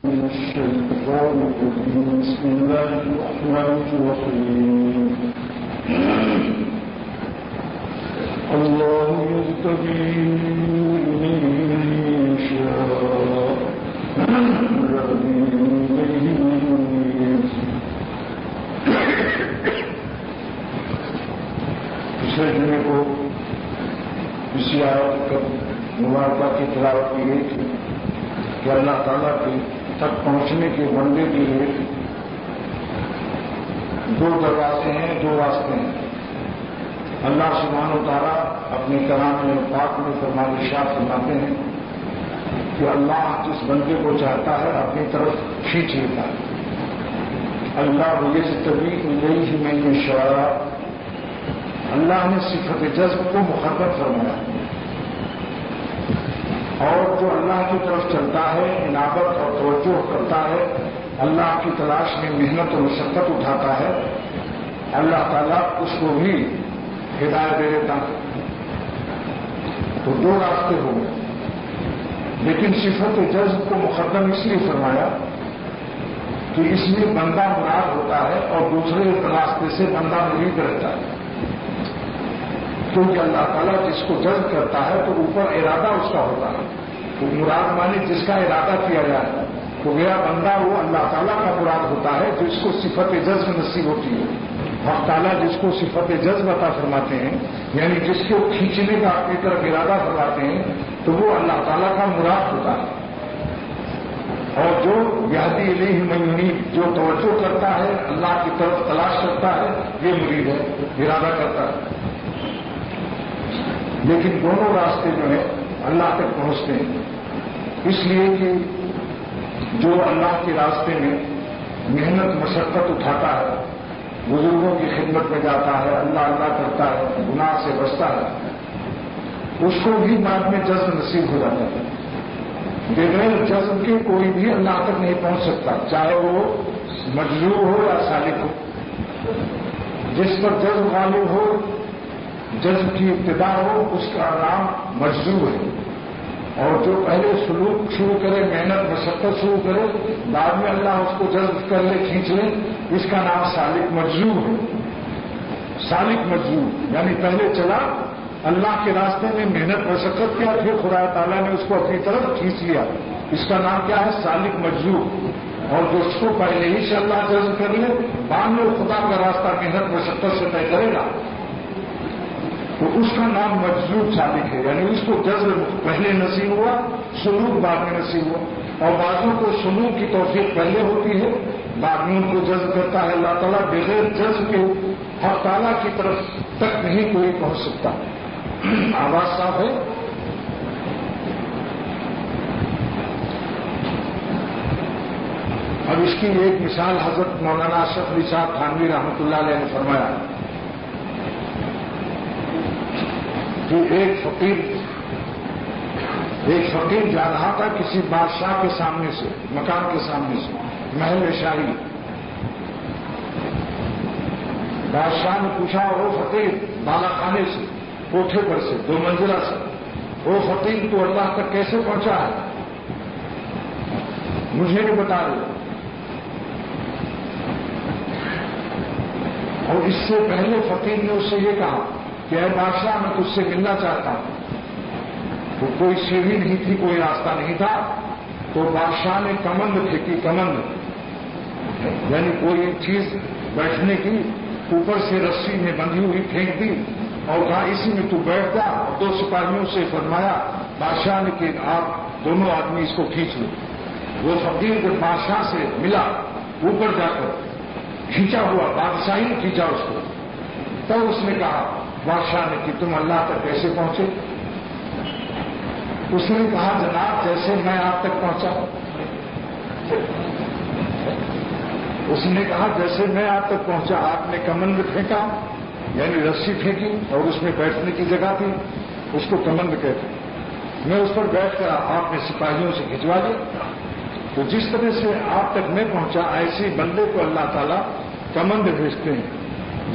من الشيطان الرجيم بسم الله الرحمن الرحيم الله يرتضي إليه من يشاء ويهدي إليه من ينيب. پچھلے جمعے کو اسی آیت مبارکہ کی تلاوت کی گئی تھی کہ اللہ تعالیٰ کے تک پہنچنے کے بندے کے لیے دو دروازے ہیں، دو راستے ہیں. اللہ سبحانہ و تعالیٰ اپنے کلام پاک میں ارشاد فرماتے ہیں کہ اللہ جس بندے کو چاہتا ہے اپنی طرف کھینچ لیتا ہے. اللہ یجتبی الیہ من یشاء، اللہ نے صفت جذب کو مقرر فرمایا، اور جو اللہ کی طرف چلتا ہے، انابت اور توجہ کرتا ہے، اللہ کی تلاش میں محنت اور مشقت اٹھاتا ہے، اللہ تعالیٰ اس کو بھی ہدایت دے دیتا ہے. تو دو راستے ہو گئے، لیکن صفت جذب کو مقدم اس لیے فرمایا کہ اس میں بندہ مراد ہوتا ہے اور دوسرے راستے سے بندہ مرید رہتا ہے. کیونکہ اللہ تعالیٰ جس کو جذب کرتا ہے تو اوپر ارادہ اس کا ہوتا ہے. تو مراد مانے جس کا ارادہ کیا جائے تو گیا بندہ وہ اللہ تعالیٰ کا مراد ہوتا ہے جس کو صفت جذب نصیب ہوتی ہے. حق تعالیٰ جس کو صفت جذب عطا فرماتے ہیں، یعنی جس کو کھینچنے کا اپنی طرف ارادہ فرماتے ہیں، تو وہ اللہ تعالیٰ کا مراد ہوتا ہے. اور جو یہدی الیہ من ینیب، جو توجہ کرتا ہے، اللہ کی طرف تلاش کرتا ہے، یہ مرید ہے، ارادہ کرتا ہے. لیکن دونوں راستے جو ہیں اللہ تک پہنچتے ہیں، اس لیے کہ جو اللہ کے راستے میں محنت مشقت اٹھاتا ہے، بزرگوں کی خدمت میں جاتا ہے، اللہ اللہ کرتا ہے، گناہ سے بچتا ہے، اس کو بھی بعد میں جذب نصیب ہو جاتا ہے. بغیر جذب کے کوئی بھی اللہ تک نہیں پہنچ سکتا، چاہے وہ مجذوب ہو یا سالک ہو. جس پر جذب غالب ہو، جذب کی ابتدا ہو، اس کا نام مجذوب ہے. اور جو پہلے سلوک شروع کرے، محنت مشقت شروع کرے، بعد میں اللہ اس کو جذب کر لے، کھینچ لے، اس کا نام سالک مجذوب ہے. سالک مجذوب یعنی پہلے چلا اللہ کے راستے میں محنت مشقت کیا، پھر خدا تعالیٰ نے اس کو اپنی طرف کھینچ لیا. اس کا نام کیا ہے؟ سالک مجذوب. اور جو اس کو پہلے ہی سے اللہ جذب کر لے، بعد میں خدا کا راستہ محنت مشقت سے طے کرے گا، تو اس کا نام مجذوب سالک ہے. یعنی اس کو جذب پہلے نصیب ہوا، سلوک بعد میں نصیب ہوا. اور بعضوں کو سلوک کی توفیق پہلے ہوتی ہے، بعد میں ان کو جذب کرتا ہے اللہ تعالیٰ. بغیر جذب کے حق تعالیٰ کی طرف تک نہیں کوئی پہنچ سکتا. آواز صاف ہے؟ اب اس کی ایک مثال حضرت مولانا اشرف علی صاحب تھانوی رحمۃ اللہ علیہ نے فرمایا کہ ایک فقیر جا رہا تھا کسی بادشاہ کے سامنے سے، مکان کے سامنے سے، محل شاہی. بادشاہ نے پوچھا، وہ فقیر بالا خانے سے، کوٹھے پر سے، 2 منزلہ سے، وہ فقیر تو اللہ تک کیسے پہنچا ہے؟ مجھے نہیں بتا رہے. اور اس سے پہلے فقیر نے اس سے یہ کہا کہ اے بادشاہ، میں تجھ سے ملنا چاہتا ہوں. تو کوئی سیڑھی نہیں تھی، کوئی راستہ نہیں تھا. تو بادشاہ نے کمند پھینکی، کمند یعنی کوئی چیز بیٹھنے کی، اوپر سے رسی میں بندھی ہوئی پھینک دی اور کہا اسی میں تو بیٹھ جا. 2 سپاہیوں سے فرمایا بادشاہ نے کہ آپ دونوں آدمی اس کو کھینچ لو. وہ فقیر جب بادشاہ سے ملا، اوپر جا کر کھینچا ہوا، بادشاہ نے کھینچا اس کو. تب اس نے کہا بادشاہ نے کہ تم اللہ تک کیسے پہنچے؟ اس نے کہا جناب جیسے میں آپ تک پہنچا. اس نے کہا جیسے میں آپ تک پہنچا، آپ نے کمند پھینکا یعنی رسی پھینکی اور اس میں بیٹھنے کی جگہ تھی، اس کو کمند کہتے. میں اس پر بیٹھ کر آپ نے سپاہیوں سے کھنچوا دیا. تو جس طرح سے آپ تک میں پہنچا، ایسے بندے کو اللہ تعالیٰ کمند بھیجتے ہیں،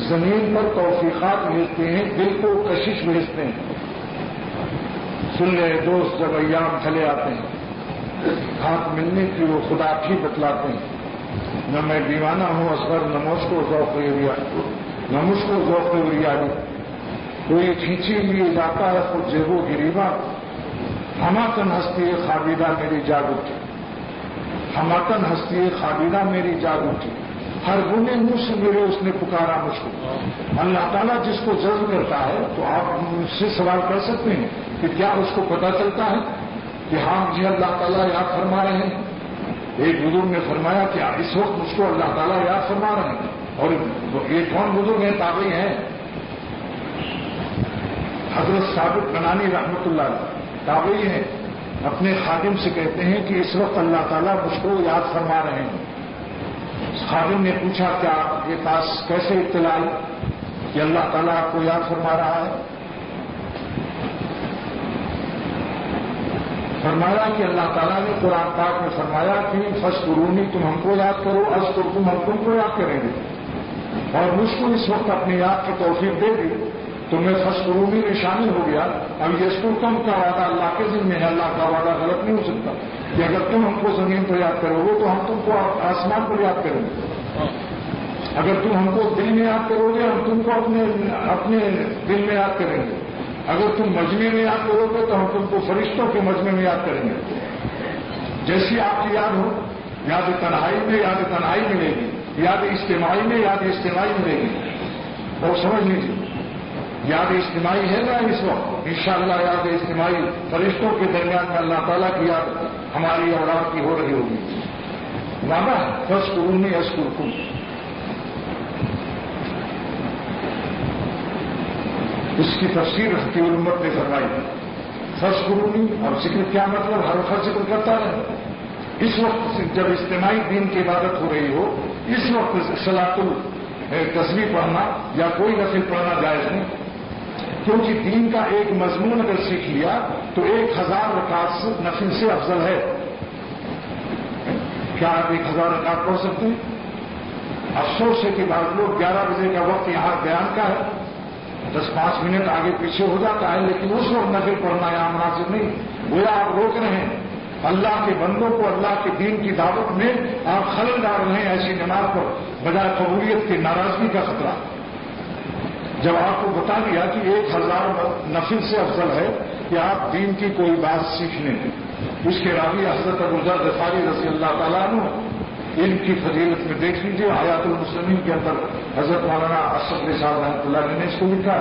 زمین پر توفیقات بھیجتے ہیں، دل کو کشش بھیجتے ہیں. سن لے دوست جب ایام چلے آتے ہیں ہاتھ ملنے کی وہ خدا بھی بتلاتے ہیں. نہ میں دیوانہ ہوں اصغر نہ مجھ کو ذوق ریاضی. کوئی کھینچی لیے جاتا ہے خود جیبو گریبا. ہماتن ہستی خابیدہ میری جاگ اٹھی. ہماتن ہستی خابیدہ میری جاگ اٹھی. ہر گنے منہ سے میرے اس نے پکارا مجھ کو. اللہ تعالیٰ جس کو جذب کرتا ہے تو آپ مجھ سے سوال کر سکتے ہیں کہ کیا اس کو پتہ چلتا ہے کہ ہاں مجھے اللہ تعالیٰ یاد فرما رہے ہیں. ایک بزرگ نے فرمایا کہ اس وقت مجھ کو اللہ تعالیٰ یاد فرما رہے ہیں. اور یہ کون بزرگ ہیں؟ تابعی ہیں حضرت ثابت بنانی رحمۃ اللہ علیہ. تابعی ہیں. اپنے خادم سے کہتے ہیں کہ اس وقت اللہ تعالیٰ مجھ کو یاد فرما رہے ہیں. خادم نے پوچھا کیا یہ پاس کیسے اطلاع کہ اللہ تعالیٰ آپ کو یاد فرما رہا ہے؟ فرمایا کہ اللہ تعالیٰ نے قرآن پاک میں فرمایا کہ فذکرونی تم ہم کو یاد کرو اذکرکم ہم تم کو یاد کریں گے. اور مجھ کو اس وقت اپنی یاد کی توفیق دے دی تو میں فذکرونی میں شامل ہو گیا. اب یذکرکم کا وعدہ اللہ کے ذمہ ہے. اللہ کا وعدہ غلط نہیں ہو سکتا کہ اگر تم ہم کو زمین پر یاد کرو گے تو ہم تم کو آسمان پر یاد کریں گے. اگر تم ہم کو دل میں یاد کرو گے ہم تم کو اپنے دل میں یاد کریں گے. اگر تم مجمع میں یاد کرو گے تو ہم تم کو فرشتوں کے مجمع میں یاد کریں گے. جیسی آپ کی یاد ہو یاد تنہائی میں یاد تنہائی ملے گی. یاد اجتماعی میں یاد اجتماعی ملے گی. اور سمجھ لیجیے یاد اجتماعی ہے نا اس وقت انشاءاللہ یاد اجتماعی فرشتوں کے درمیان میں اللہ تعالیٰ کی یاد ہماری اولاد کی ہو رہی ہوگی. وعدہ ہے فذکرونی اذکرکم. اس کی تفسیر حکیم الامت نے فرمائی. فذکرونی اور ذکر کیا مطلب ہر وقت ذکر کرتا رہے. اس وقت جب اجتماعی دین کی عبادت ہو رہی ہو اس وقت صلاۃ التسبیح پڑھنا یا کوئی نفل پڑھنا جائز نہیں. کیونکہ دین کا ایک مضمون اگر سیکھ لیا تو 1000 رکعت نفل سے افضل ہے. کیا آپ 1000 رکعت پڑھ سکتے ہیں؟ افسوس ہے کہ بعض لوگ 11 بجے کا وقت یہاں بیان کا ہے 10-5 منٹ آگے پیچھے ہو جاتا ہے لیکن اس وقت نفل پڑھنا یہاں مناسب نہیں. گویا آپ روک رہے ہیں اللہ کے بندوں کو اللہ کے دین کی دعوت میں آپ خلل ڈال رہے ہیں. ایسی نماز پر بجائے قبولیت کی ناراضگی کا خطرہ. جب آپ کو بتا دیا کہ 1000 نفل سے افضل ہے کہ آپ دین کی کوئی بات سیکھ لیں. اس کے راوی حضرت ابو ذر غفاری رضی اللہ تعالیٰ عنہ ان کی فضیلت میں دیکھ لیجیے حیات المسلمین کے اندر حضرت مولانا اشرف صاحب رحمۃ اللہ علیہ نے اس کو لکھا.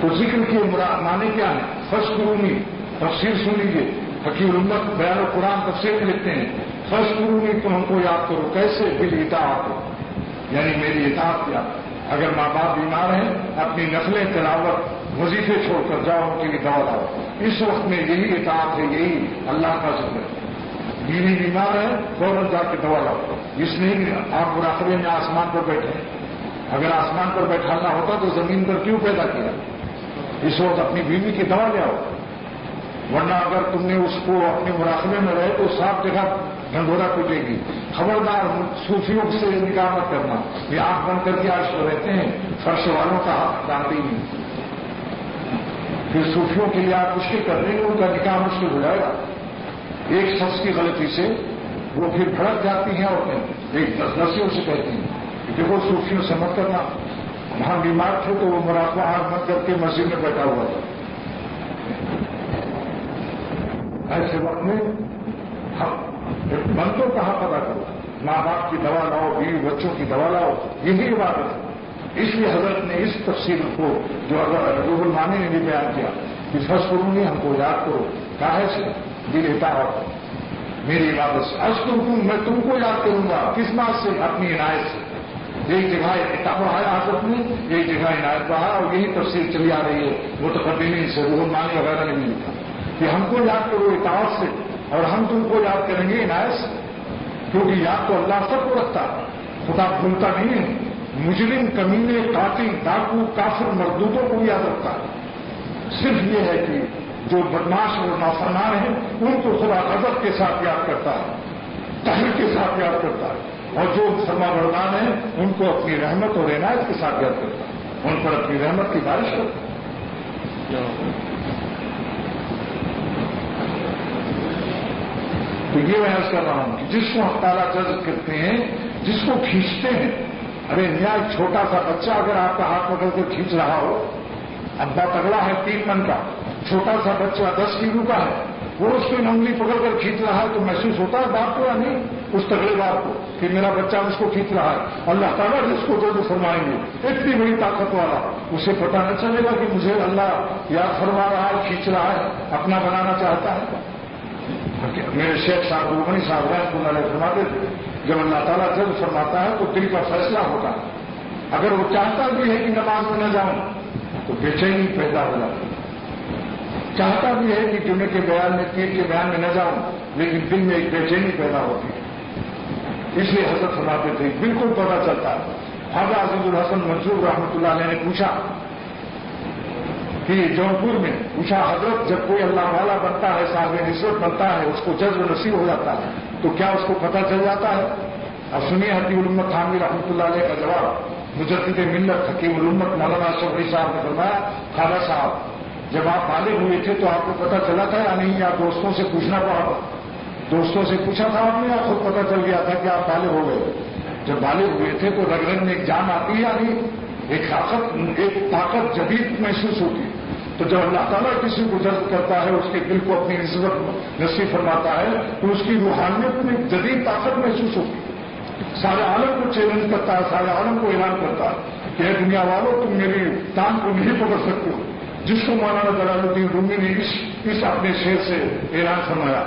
تو ذکر کے معنی کیا ہے؟ فذکرونی تفسیر سن لیجیے. حکیم الامت بیان القرآن تفسیر میں لکھتے ہیں فذکرونی تم ہم کو یاد کرو. کیسے؟ بالاطاعت یعنی میری اطاعت کیا. اگر ماں باپ بیمار ہیں اپنی نفلیں تلاوت وظیفے چھوڑ کر جاؤ ان کے لیے دوا لاؤ. اس وقت میں یہی اطاعت ہے یہی اللہ کا ذکر ہے. بیوی بیمار ہے فوراً جا کے دوا لاؤ. اس لیے آپ مراقبے میں آسمان پر بیٹھے ہیں. اگر آسمان پر بیٹھانا ہوتا تو زمین پر کیوں پیدا کیا؟ اس وقت اپنی بیوی کی دوا لے آؤ. ورنہ اگر تم نے اس کو اپنے مراقبے میں رہے تو صاف جگہ ڈھنڈورا پوٹے گی. خبردار صوفیوں سے نکاح مت کرنا. یہ آنکھ بند کر کے آج رہتے ہیں فرش والوں کا حق جانتے ہی نہیں. پھر صوفیوں کے لیے آپ مشکل کر رہے ہیں ان کا نکاح مشکل ہو جائے گا. ایک شخص کی غلطی سے وہ پھر بھڑک جاتی ہیں اور ایک نسیوں سے کہتی ہیں کہ وہ صوفیوں سے مت کرنا. وہاں بیمار تھے تو وہ مراقبہ آنکھ بند کر کے مسجد میں بیٹھا ہوا تھا. ایسے وقت میں من تو کہاں پتا کرو. ماں باپ کی دوا لاؤ بیوی بچوں کی دوا لاؤ یہی عبادت ہے. اس لیے حضرت نے اس تفصیل کو جو روح المانی نے بھی بیان کیا کہ فذکرونی ہم کو یاد کرو. کاہے سے؟ بالاطاعت میری عبادت سے. اذکرکم میں تم کو یاد کروں گا. کس بات سے؟ اپنی عنایت سے. ایک جگہ کتاب پڑھایا حضرت نے ایک جگہ عنایت پڑھا اور یہی تفصیل چلی آ رہی ہے. متقدمین سے روح المانی وغیرہ نے بھی لکھا کہ ہم کو یاد کرو اطاعت سے اور ہم تم کو یاد کریں گے عنایت سے. کیونکہ یاد تو اللہ سب کو رکھتا ہے. خدا بھولتا نہیں ہے. مجرم کمینے قاتل ڈاکو کافر مردودوں کو یاد رکھتا ہے. صرف یہ ہے کہ جو بدماش اور نافرمان ہیں ان کو خدا غضب کے ساتھ یاد کرتا ہے قہر کے ساتھ یاد کرتا ہے. اور جو فرما بردار ہیں ان کو اپنی رحمت اور عنایت کے ساتھ یاد کرتا ہے. ان پر اپنی رحمت کی بارش کرتا ہے. تو یہ میں عرض کر رہا ہوں کہ جس کو ہم تعالیٰ جذب کرتے ہیں، جس کو کھینچتے ہیں، ارے نیا ایک چھوٹا سا بچہ اگر آپ کا ہاتھ پکڑ کر کھینچ رہا ہو، ابا تگڑا ہے 3 من کا، چھوٹا سا بچہ 10 کلو کا ہے، وہ اس کی انگلی پکڑ کر کھینچ رہا ہے تو محسوس ہوتا ہے باپ کو یا نہیں؟ اس تگڑے باپ کو کہ میرا بچہ اس کو کھینچ رہا ہے۔ اللہ تعالیٰ جس کو جو فرمائیں گے اتنی بڑی طاقت والا، اسے پتہ نہ چلے گا کہ مجھے اللہ یاد فرما رہا ہے، کھینچ رہا ہے، اپنا بنانا چاہتا ہے۔ میرے شیخ صاحب روحانی صاحب رحمۃ اللہ علیہ فرماتے تھے جب اللہ تعالیٰ جب فرماتا ہے تو دل کا فیصلہ ہوتا ہے۔ اگر وہ چاہتا بھی ہے کہ نماز میں نہ جاؤں تو بے چینی پیدا ہو جاتی ہے، چاہتا بھی ہے کہ جمعے کے بیان میں، پیر کے بیان میں نہ جاؤں، لیکن دل میں ایک بے چینی پیدا ہوتی ہے۔ اس لیے حضرت فرماتے تھے بالکل پتہ چلتا ہے۔ خواجہ عزیز الحسن منصور رحمۃ اللہ علیہ نے پوچھا کہ جونپور میں پوچھا، حضرت جب کوئی اللہ والا بنتا ہے، صاحب نسبت بنتا ہے، اس کو جذب نصیب ہو جاتا ہے تو کیا اس کو پتہ چل جاتا ہے؟ اب سنیے حتیم الامت تھانوی رحمۃ اللہ علیہ کا جواب۔ مجدد ملت حکیم الامت مولانا شفیع صاحب نے فرمایا، خواجہ صاحب جب آپ بالغ ہوئے تھے تو آپ کو پتہ چلا تھا یا نہیں؟ یا دوستوں سے پوچھنا پڑا؟ دوستوں سے پوچھا تھا آپ نے یا خود پتہ چل گیا تھا کہ آپ بالغ ہو گئے؟ جب بالغ ہوئے تھے تو رگ رگ میں ایک جان آتی ہے یا نہیں؟ ایک طاقت جدید محسوس ہوتی ہے۔ تو جب اللہ تعالیٰ کسی کو جذب کرتا ہے، اس کے دل کو اپنی نسبت نصیب فرماتا ہے تو اس کی روحانیت میں جدید طاقت محسوس ہوتی ہے۔ سارے عالم کو چیلنج کرتا ہے، سارے عالم کو اعلان کرتا ہے کہ اے دنیا والوں تم میری ٹانگ کو نہیں پکڑ سکتے ہو، جس کو مولانا جلال الدین رومی نے اس اپنے شعر سے اعلان فرمایا،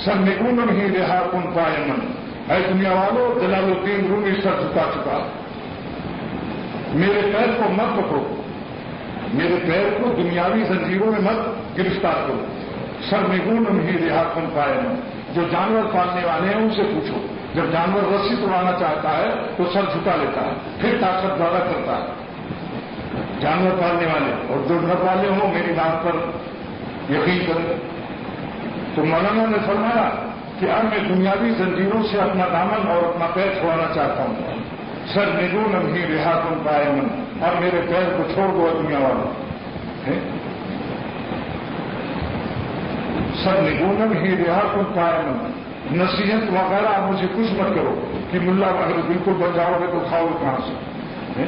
سر نگون ہی رہا کن پائے من، اے دنیا والوں جلال الدین رومی سر جھکا چکا، میرے پیر کو مت پکڑو، میرے پیر کو دنیاوی زنجیروں میں مت گرفتار کرو، سر نگون ہی رہا کن پائے من۔ جو جانور پالنے والے ہیں ان سے پوچھو، جب جانور رسی توڑانا چاہتا ہے تو سر جھکا لیتا ہے، پھر طاقت زیادہ کرتا ہے۔ جانور پالنے والے اور جو نہ پالے ہوں میری بات پر یقین کریں۔ تو مولانا نے فرمایا کہ اب میں دنیاوی زنجیروں سے اپنا دامن اور اپنا پیر چھوڑنا چاہتا ہوں، سر نگون ہی رہا تم پائے من، اور میرے پیر کو چھوڑ دو دنیا والوں، سر نگون ہی رہا تم پائے من، نصیحت وغیرہ آپ مجھے کچھ مت کرو کہ ملا اگر بالکل بن جاؤ گے تو کھاؤ گے کہاں سے،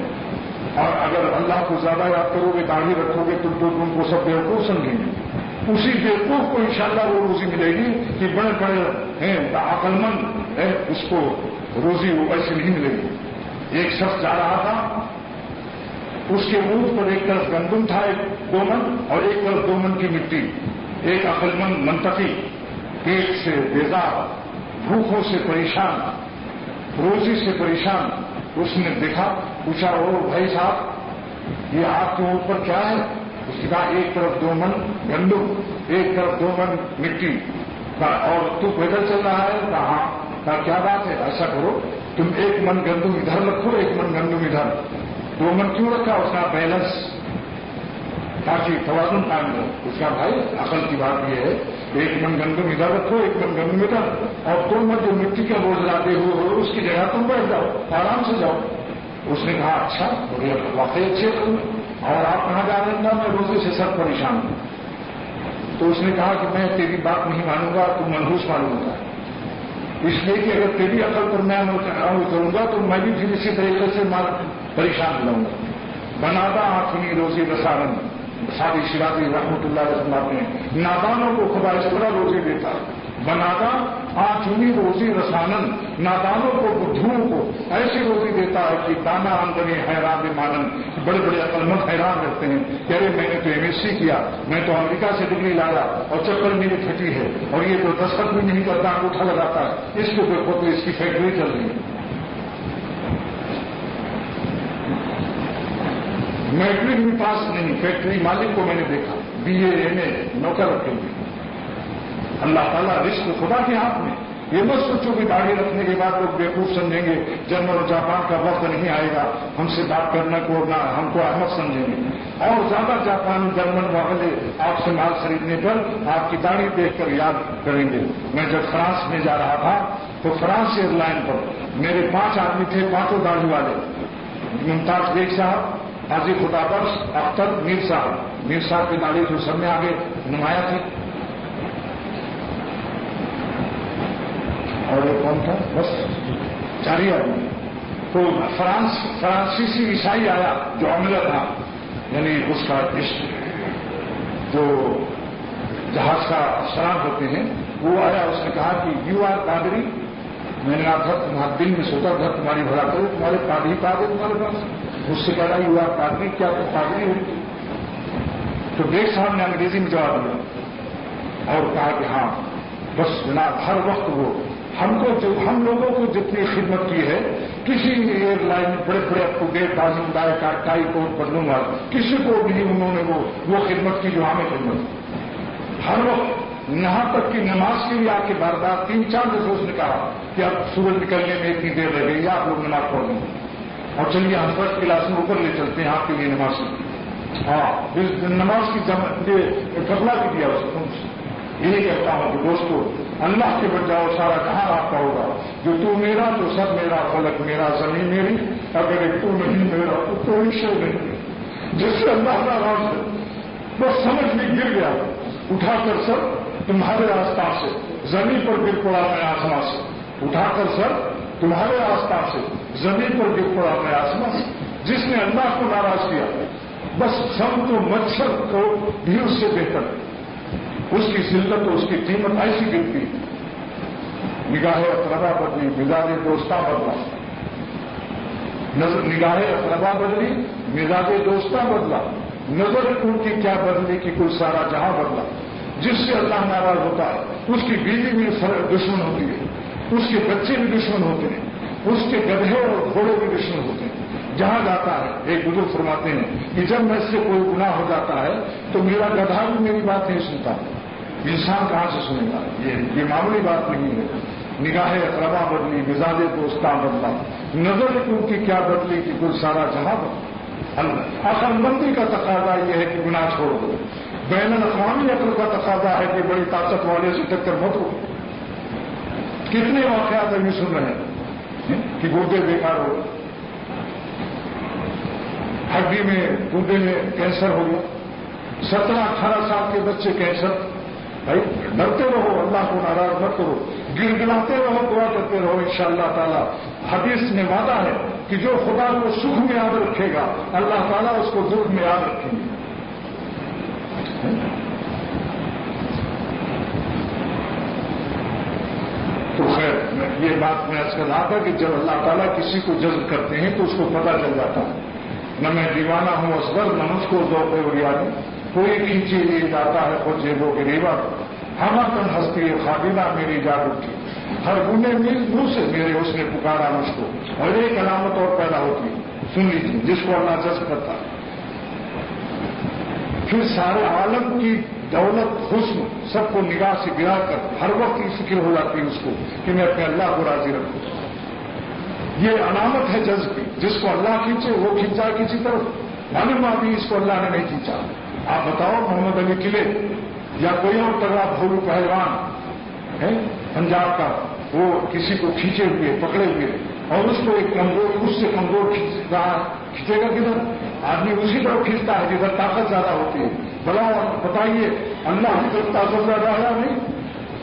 اور اگر اللہ کو زیادہ یاد کرو گے، داڑھی رکھو گے تو تم کو سب بیوقوف سمجھیں گے، اسی بیوقوف کو انشاءاللہ وہ روزی ملے گی کہ بڑے بڑے عقل مند ہے اس کو روزی وہ ایسے نہیں ملے گی۔ ایک شخص جا رہا تھا، اس کے اونٹ پر ایک طرف گندم تھا 2 من اور ایک طرف 2 من کی مٹی۔ ایک عقل مند منطقی پیٹ سے بیزار، بھوکوں سے پریشان، روزی سے پریشان، اس نے دیکھا، پوچھا او بھائی صاحب یہ آپ کے اوپر کیا ہے؟ اس نے کہا ایک طرف 2 من گندم، ایک طرف 2 من مٹی، اور تو پیدل چل رہا ہے؟ کہا کیا بات ہے، ایسا کرو تم 1 من گندم ادھر رکھو، 1 من گندم ادھر۔ 2 من کیوں رکھا؟ اس کا بیلنس، تاکہ توازن قائم ہو۔ اس کا بھائی عقل کی بات یہ ہے 1 من گندم ادھر رکھو، 1 من گندم ادھر، اور 2 من جو مٹی کا بوجھ لاتے ہو اس کی جگہ تم بیٹھ جاؤ، آرام سے جاؤ۔ اس نے کہا اچھا واقعی اچھے کروں، اور آپ کہاں جا رہے ہیں؟ میں روزی سے سب پریشان ہوں۔ تو اس نے کہا کہ میں تیری بات نہیں مانوں گا، تو منحوس معلوم ہوتا ہے، اس لیے کہ اگر تیری عقل پر میں عمل کروں گا تو میں بھی پھر اسی طریقے سے پریشان ہو جاؤں گا۔ بنادا آنکھنی روزی رسارن، سادی شرازی رحمۃ اللہ علیہ وسلم نے نادانوں کو خدا اس طرح روزی دیتا ہے، بنادا آنکھنی روزی رسانن، نادانوں کو بدھوؤں کو ایسی روزی دیتا ہے کہ دانا آمدنی حیران مانن، بڑے بڑے عقل مند حیران رہتے ہیں کہ ارے میں نے تو MSc کیا، میں تو امریکہ سے ڈگری لایا اور چکر میری پھٹی ہے، اور یہ تو دستخط بھی نہیں کرتا، انگوٹھا لگاتا ہے، اس کو دیکھو تو اس کی فیکٹری چل رہی ہے۔ میٹرک بھی پاس نہیں، فیکٹری مالک کو میں نے دیکھا BA MA نوکر رکھے ہوئے۔ اللہ تعالیٰ رزق خدا کے ہاتھ میں، یہ مت سوچو کہ داڑھی رکھنے کے بعد لوگ بیوقوف سمجھیں گے، جرمن اور جاپان کا وقت نہیں آئے گا ہم سے بات کرنے کو، نہ ہم کو احمد سمجھیں گے، اور زیادہ جاپان جرمن والے آپ سے مال خریدنے پر آپ کی داڑھی دیکھ کر یاد کریں گے۔ میں جب فرانس میں جا رہا تھا تو فرانس ایئر لائن پر میرے 5 آدمی تھے، 5 داڑھی والے، ممتاز بیگ صاحب، حاجی خدا بخش، اختر، میر صاحب کی داڑھی جو سب میں آگے نمایاں تھی۔ اور ایک کون تھا؟ بس 4 ہی آدمی. تو فرانسیسی عیسائی آیا جو عملہ تھا، یعنی اس کا جو جہاز کا افسران ہوتے ہیں، وہ آیا. اس نے کہا کہ یو آر پادری. میں نے کہا تمہارے دل میں سوچا تھا تمہاری بھلا کرو، تمہارے پادری تمہارے پاس. مجھ سے کہہ رہا یو آر پادری، کیا تم پادری ہو؟ تو بیگ صاحب نے انگریزی میں جواب دیا اور کہا کہ ہاں. بس جناب ہر وقت وہ ہم لوگوں کو جتنی خدمت کی ہے، کسی ایئر لائن بڑے بڑے اپ ٹو ڈیٹ بازمدائے کا ٹائی کوٹ بدلوں گا، کسی کو بھی انہوں نے وہ خدمت کی جو ہمیں خدمت کی. ہر وقت یہاں تک کہ نماز کے لیے آ کے بار بار 3-4 دفعہ اس نے کہا کہ اب سورج نکلنے میں اتنی دیر رہ گئی، آپ لوگ نماز پڑھ لیں اور چلیے ہم فرسٹ کلاس میں اوپر لے چلتے ہیں آپ کے لیے نماز. ہاں نماز کی قبلہ بھی دیا اس کو. یہی کہتا ہوں کہ دوستو، اللہ کے بجاؤ سارا جہاں آپ کا ہوگا. جو تو میرا تو سب میرا، فلک میرا، زمین میری. اگر ایک تو نہیں میرا تو کوئی شے نہیں. جس سے اللہ ناراض ہے بس سمجھ میں گر گیا، اٹھا کر سر تمہارے آستان سے زمین پر گر پڑا میں آسمان سے. اٹھا کر سر تمہارے آستان سے زمین پر گر پڑا میں آسمان سے. جس نے اللہ کو ناراض کیا بس سب تو مچھر کو بھی اس سے بہتر. اس کی ذلت اور اس کی قیمت ایسی گرتی. نگاہ اقربا بدلی، مزاج دوستہ بدلا. نگاہ اقربا بدلی، مزاج دوستہ بدلا. نظر ان کی کیا بدلی کہ کل سارا جہاں بدلا. جس سے اللہ ناراض ہوتا ہے اس کی بیوی بھی دشمن ہوتی ہے، اس کے بچے بھی دشمن ہوتے ہیں، اس کے گدھے اور گھوڑے بھی دشمن ہوتے ہیں. جہاں جاتا ہے، ایک بزرگ فرماتے ہیں کہ جب مجھ سے کوئی گناہ ہو جاتا ہے تو میرا گدھا بھی میری بات نہیں سنتا. انسان کہاں سے سنے گا؟ یہ معمولی بات نہیں ہے. نگاہ اقربا بدلی، مزاج دوستاں بدلا. نظر ان کی کیا بدلی کہ کل سارا جہاں بدلا. عقل مندی کا تقاضا یہ ہے کہ گناہ چھوڑ دو. بین الاقوامی عقل کا تقاضا ہے کہ بڑی طاقت والے سے ٹکر مت ہو. کتنے واقعات ابھی سن رہے ہیں کہ گردے بیکار ہو، ہڈی میں گردے میں کینسر ہو گیا. 17-18 سال کے بچے کینسر. بھائی ڈرتے رہو، اللہ کو ناراض مت کرو، گڑگڑاتے رہو، دعا کرتے رہو. انشاءاللہ تعالیٰ حدیث میں وعدہ ہے کہ جو خدا کو سکھ میں یاد رکھے گا اللہ تعالیٰ اس کو دکھ میں یاد رکھیں گے. تو خیر یہ بات میں عرض کر رہا تھا کہ جب اللہ تعالیٰ کسی کو جذب کرتے ہیں تو اس کو پتہ چل جاتا ہے. نہ میں دیوانہ ہوں اصغر، نہ مجھ کو ذوق ریانی. کوئی کھینچی لیے جاتا ہے خود جیبوں کے ریوا. ہما کن ہستی خادمہ میری جاگ اٹھی. ہر گنے منہ سے میرے اس نے پکارا مجھ کو. اور ایک علامت اور پیدا ہوتی ہے، سن لیجیے، جس کو اللہ جذب کرتا ہے پھر سارے عالم کی دولت حسن سب کو نگاہ سے گرا کر ہر وقت کی فکر ہو جاتی ہے اس کو کہ میں اپنے اللہ کو راضی رکھوں. یہ علامت ہے جذب کی. جس کو اللہ کھینچے وہ کھینچا کسی طرف. معلوم ابھی اس کو اللہ نے نہیں کھینچا. آپ بتاؤ محمد علی قلعے یا کوئی اور تگڑا بھولو پہلوان ہے پنجاب کا، وہ کسی کو کھینچے ہوئے پکڑے ہوئے اور اس کو ایک کمزور، اس سے کمزور کھینچ رہا ہے، کھینچے گا کدھر؟ آدمی اسی طرف کھینچتا ہے جدھر طاقت زیادہ ہوتی ہے. بلا بتائیے اللہ کی طرف طاقت زیادہ ہے نہیں؟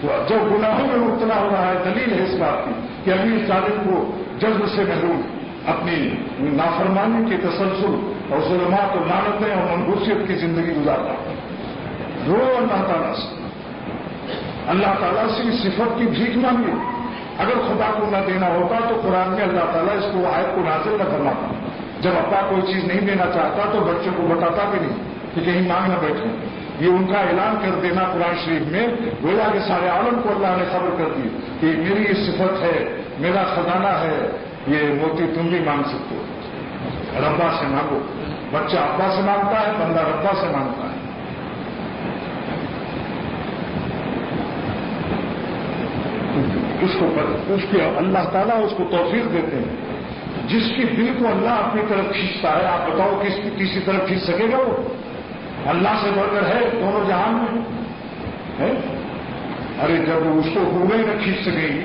تو جب گناہوں میں مبتلا ہو رہا ہے دلیل ہے اس بات کی کہ امیر ظالم کو جذب سے محروم اپنی نافرمانی کے تسلسل اور ظلمات اور لعنتیں اور منحوسیت کی زندگی گزارتا ہے. رو اللہ تعالیٰ سے، اللہ تعالیٰ سے اس صفت کی بھیک مانگی. اگر خدا کو نہ دینا ہوتا تو قرآن میں اللہ تعالیٰ اس کو آیت کو نازل نہ فرماتا. جب ابا کوئی چیز نہیں دینا چاہتا تو بچوں کو بتاتا بھی نہیں کہ کہیں مانگ نہ بیٹھے. یہ ان کا اعلان کر دینا قرآن شریف میں گویا کہ سارے عالم کو اللہ نے خبر کر دی کہ میری یہ صفت ہے، میرا خزانہ ہے، یہ موتی تم بھی مانگ سکتے ہو. ربا سے مانگو. بچہ ابا سے مانگتا ہے، بندہ ربا سے مانگتا ہے. اس کے اللہ تعالیٰ اس کو توفیق دیتے ہیں. جس کی دل کو اللہ اپنی طرف کھینچتا ہے، آپ بتاؤ کسی طرف کھینچ سکے گا وہ؟ اللہ سے بڑھ کر ہے دونوں جہان میں ہے. ارے جب اس کو ہوئے نہ کھینچ سکے گی،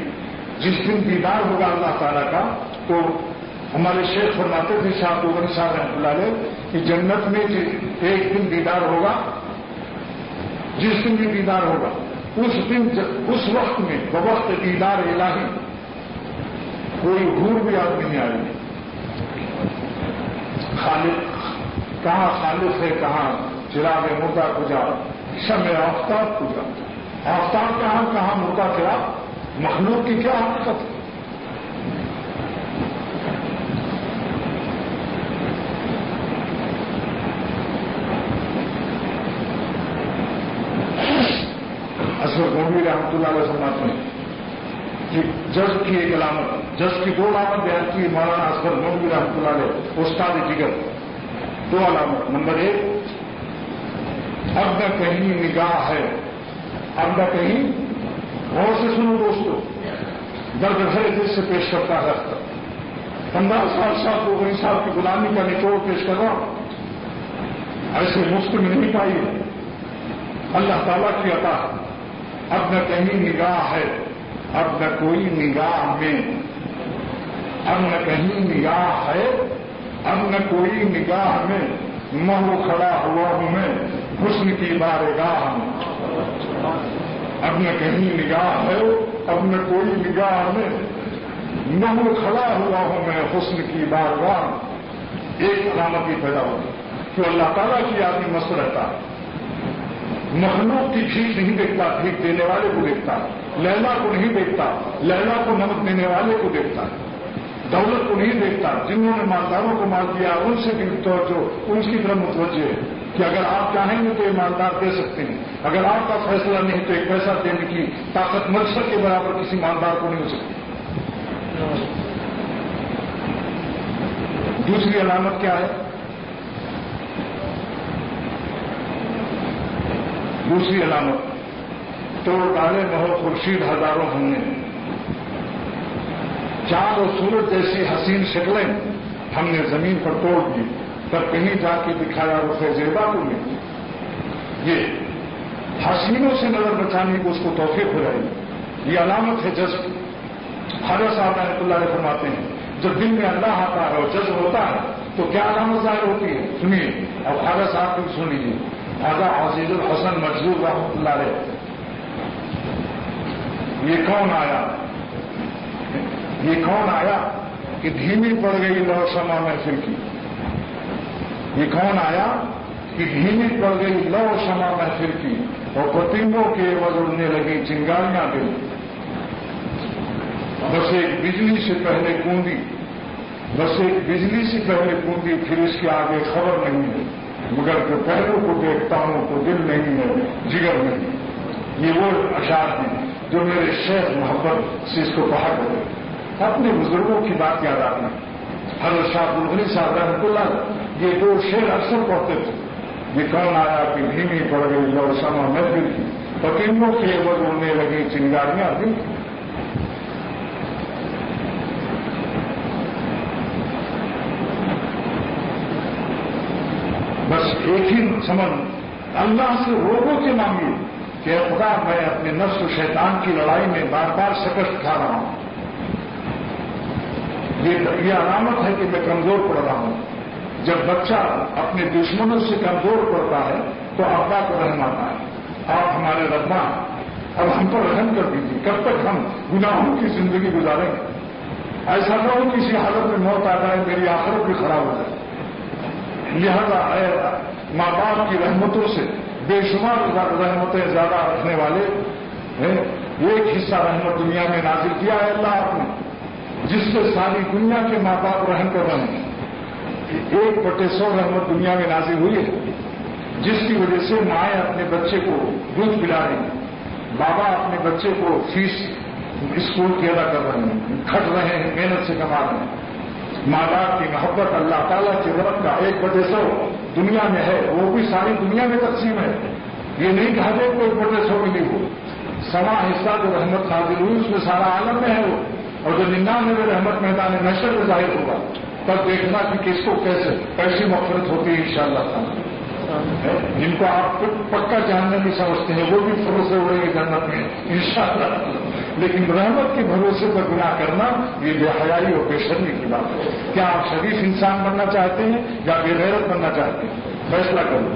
جس دن دیدار ہوگا اللہ تعالیٰ کا، تو ہمارے شیخ فرماتے تھے شاہ غنی صاحب رحمۃ اللہ علیہ کہ جنت میں ایک دن دیدار ہوگا، جس دن بھی دیدار ہوگا اس دن اس وقت میں بوقت دیدار الہی کوئی حور بھی آدمی نہیں آئی. کہاں خالق ہے، کہاں چراغ مردہ کجا، شمع آفتاب کجا. آفتاب کہاں مردہ چراغ، مخلوق کی کیا حقیقت ہے. اصغر گنگوی رحمۃ اللہ علیہ فرماتے ہیں کہ جذب کی ایک علامت، جذب کی 2 علامت بیان کی مولانا اصغر گنگوی رحمۃ اللہ علیہ استاد جگر. 2 علامت. نمبر 1، اب نہ کہیں نگاہ ہے، اب نہ کہیں. غور سے سنو دوستو، درد بھرے دل سے پیش کرتا ہے. 15 سال 19 سال کی غلامی کا نچوڑ پیش کر رہا ہوں. ایسے مفت میں نہیں پائی ہے، اللہ تعالیٰ کی عطا. اب نہ کہیں نگاہ ہے، اب نہ کوئی نگاہ میں. اب نہ کہیں نگاہ ہے، اب نہ کوئی نگاہ میں. مہو کھڑا ہوا ہوں میں حسن کی بارگاہ میں. اب نہ کہیں نگاہ ہے، اب نہ کوئی نگاہ میں. مہو کھڑا ہوا ہوں میں حسن کی بارگاہ میں. ایک علامت ہی پیدا ہوگی کہ اللہ تعالیٰ کی آدمی مست رہتا ہے. مخلوق کی بھیک نہیں دیکھتا، بھیک دینے والے کو دیکھتا. لیلا کو نہیں دیکھتا، لیلا کو نمک دینے والے کو دیکھتا. دولت کو نہیں دیکھتا، جنہوں نے مالداروں کو مال دیا ان سے بھی توجہ، ان کی طرف متوجہ ہے کہ اگر آپ چاہیں گے تو یہ مالدار دے سکتے ہیں. اگر آپ کا فیصلہ نہیں تو ایک پیسہ دینے کی طاقت مقصد کے برابر کسی مالدار کو نہیں ہو سکتی. دوسری علامت کیا ہے؟ دوسری علامت، توڑ ڈالے مہو خورشید ہزاروں ہم نے. چاند اور سورج جیسی حسین شکلیں ہم نے زمین پر توڑ دی، پر کہیں جا کے دکھایا اسے زیبا کو نہیں. یہ حسینوں سے نظر بچانے کو اس کو توفیق ہو جائے گی. یہ علامت ہے جذب. حضرت صاحب رحمۃ اللہ علیہ فرماتے ہیں جب دل میں اللہ آتا ہے اور جذب ہوتا ہے تو کیا علامت ظاہر ہوتی ہے؟ سنیے. اب حضرت صاحب کو سن لیجیے. حضرت عزیز الحسن مجذوب رحمۃ اللہ علیہ، یہ کون آیا کہ دھیمی پڑ گئی لو شمع محفل کی. یہ کون آیا کہ دھیمی پڑ گئی لو شمع محفل کی، اور پتنگوں کے عوض اڑنے لگی چنگاریاں دل. بس ایک بجلی سے پہلے گوندی، بس ایک بجلی سے پہلے گوندی، پھر اس کے آگے خبر نہیں ہے. مگر جو پہلو کو دیکھتا ہوں تو دل نہیں ہے، جگر نہیں. یہ وہ اشعار ہیں جو میرے شیخ محبت سے اس کو پڑھا کرتے. اپنے بزرگوں کی بات یاد آنا. حضرت شاہ بلغنی صاحب رحمۃ اللہ یہ 2 شعر اکثر پڑھتے تھے. یہ کون آیا کہ دھیمی پڑ گئی لو شمع محفل کی، پتنگوں کے عوض اڑنے لگی چنگاریاں دل کی. بس ایک ہی سمجھ اللہ سے روگوں کے مانگی کہ خدا میں اپنے نفس و شیطان کی لڑائی میں بار بار شکست کھا رہا ہوں. یہ علامت ہے کہ میں کمزور پڑ رہا ہوں. جب بچہ اپنے دشمنوں سے کمزور پڑتا ہے تو ابا کو رحم آتا ہے. آپ ہمارے ربا اب ہم پر رحم کر دیجیے. کب تک ہم گناہوں کی زندگی گزاریں گے؟ ایسا نہ ہو کسی حالت میں موت آ جائے میری آخرت بھی خراب ہو جائے. لہذا ماں باپ کی رحمتوں سے بے شمار رحمتیں زیادہ رکھنے والے ایک حصہ رحمت دنیا میں نازل کیا ہے اللہ آپ نے، جس سے ساری دنیا کے ماں باپ رحم کر رہے ہیں. 1/100 رحمت دنیا میں نازل ہوئی ہے، جس کی وجہ سے مائیں اپنے بچے کو دودھ پلا رہی ہیں، بابا اپنے بچے کو فیس اسکول کی ادا کر رہے ہیں، کھٹ رہے ہیں، محنت سے کما رہے ہیں. ماں باپ کی محبت اللہ تعالیٰ کی رحمت کا 1/100 دنیا میں ہے، وہ بھی ساری دنیا میں تقسیم ہے. یہ نہیں کہا جائے کوئی 1/100 ملی ہو. سما حصہ جو رحمت نازل ہوئی اس میں سارا عالم میں ہے وہ، اور جو 99 رحمت میدان نشر میں ظاہر ہوگا تب دیکھنا کہ کس کو کیسی مغفرت ہوتی ہے انشاءاللہ تعالیٰ. جن کو آپ پکا جاننے بھی سمجھتے ہیں وہ بھی فرو سے اڑیں گے جنت میں انشاءاللہ. لیکن رحمت کے بھروسے پر گناہ کرنا یہ بے حیائی اور بے شرمی کی بات ہے. کیا آپ شریف انسان بننا چاہتے ہیں یا بے غیرت بننا چاہتے ہیں؟ فیصلہ کرو.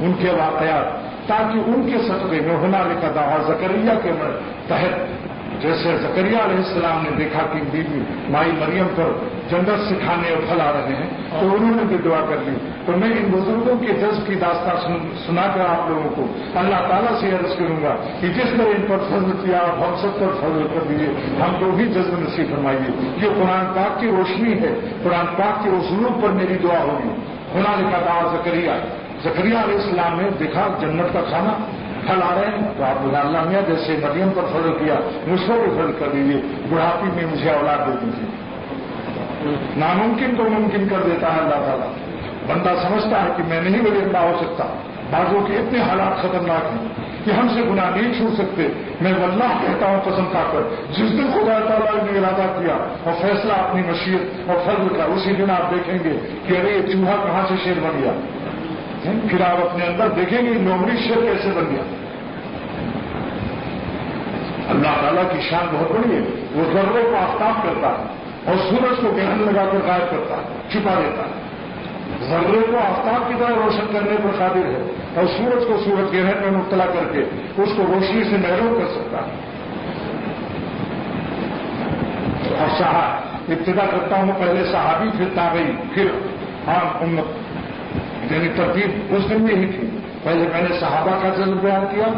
ان کے واقعات، تاکہ ان کے صدقے میں ہنالک دعا زکریا کے تحت، جیسے زکریا علیہ السلام نے دیکھا کہ بیوی مائی مریم پر جنت سے کھانے اور پھل آ رہے ہیں تو انہوں نے بھی دعا کر لی. تو میں ان بزرگوں کے جذب کی داستان سنا کر آپ لوگوں کو اللہ تعالیٰ سے عرض کروں گا کہ جس نے ان پر فضل کیا آپ ہم سب پر فضل کر دیجیے، ہم کو بھی جذب نصیب فرمائیے. یہ قرآن پاک کی روشنی ہے، قرآن پاک کے اصولوں پر میری دعا ہوگی. ہنالک دعا زکریا علیہ السلام نے دیکھا جنت کا کھانا پھل آ رہے ہیں تو آپ اللہ میاں جیسے مریم پر فضل کیا مجھ پر بھی فضل کر دیجیے، بڑھاپی میں مجھے اولاد دے دیجیے. ناممکن کو ممکن کر دیتا ہے اللہ تعالیٰ. بندہ سمجھتا ہے کہ میں نہیں ولیندہ ہو سکتا، بعضوں کے اتنے حالات خطرناک ہیں کہ ہم سے گناہ نہیں چھوٹ سکتے. میں واللہ کہتا ہوں قسم کھا کر، جس دن خدا تعالیٰ نے ارادہ کیا اور فیصلہ اپنی مشیت اور فضل کا، اسی دن آپ دیکھیں گے کہ ارے یہ چوہا کہاں سے شیر بن گیا. پھر آپ اپنے اندر دیکھیں گے لومڑی شیر کیسے بن گیا. اللہ تعالیٰ کی شان بہت بڑی ہے. وہ ذرے کو آفتاب کرتا ہے اور سورج کو گرہن لگا کر غائب کرتا ہے، چھپا دیتا ہے. ذرے کو آفتاب کی طرح روشن کرنے پر قادر ہے اور سورج کو سورج گرہن میں مبتلا کر کے اس کو روشنی سے محروم کر سکتا ہے. اور ابتدا کرتا ہوں پہلے صحابی پھر تابعی پھر عام امت، یعنی ترتیب اس دن یہی تھی. پہلے میں نے صحابہ کا ذکر بیان کیا،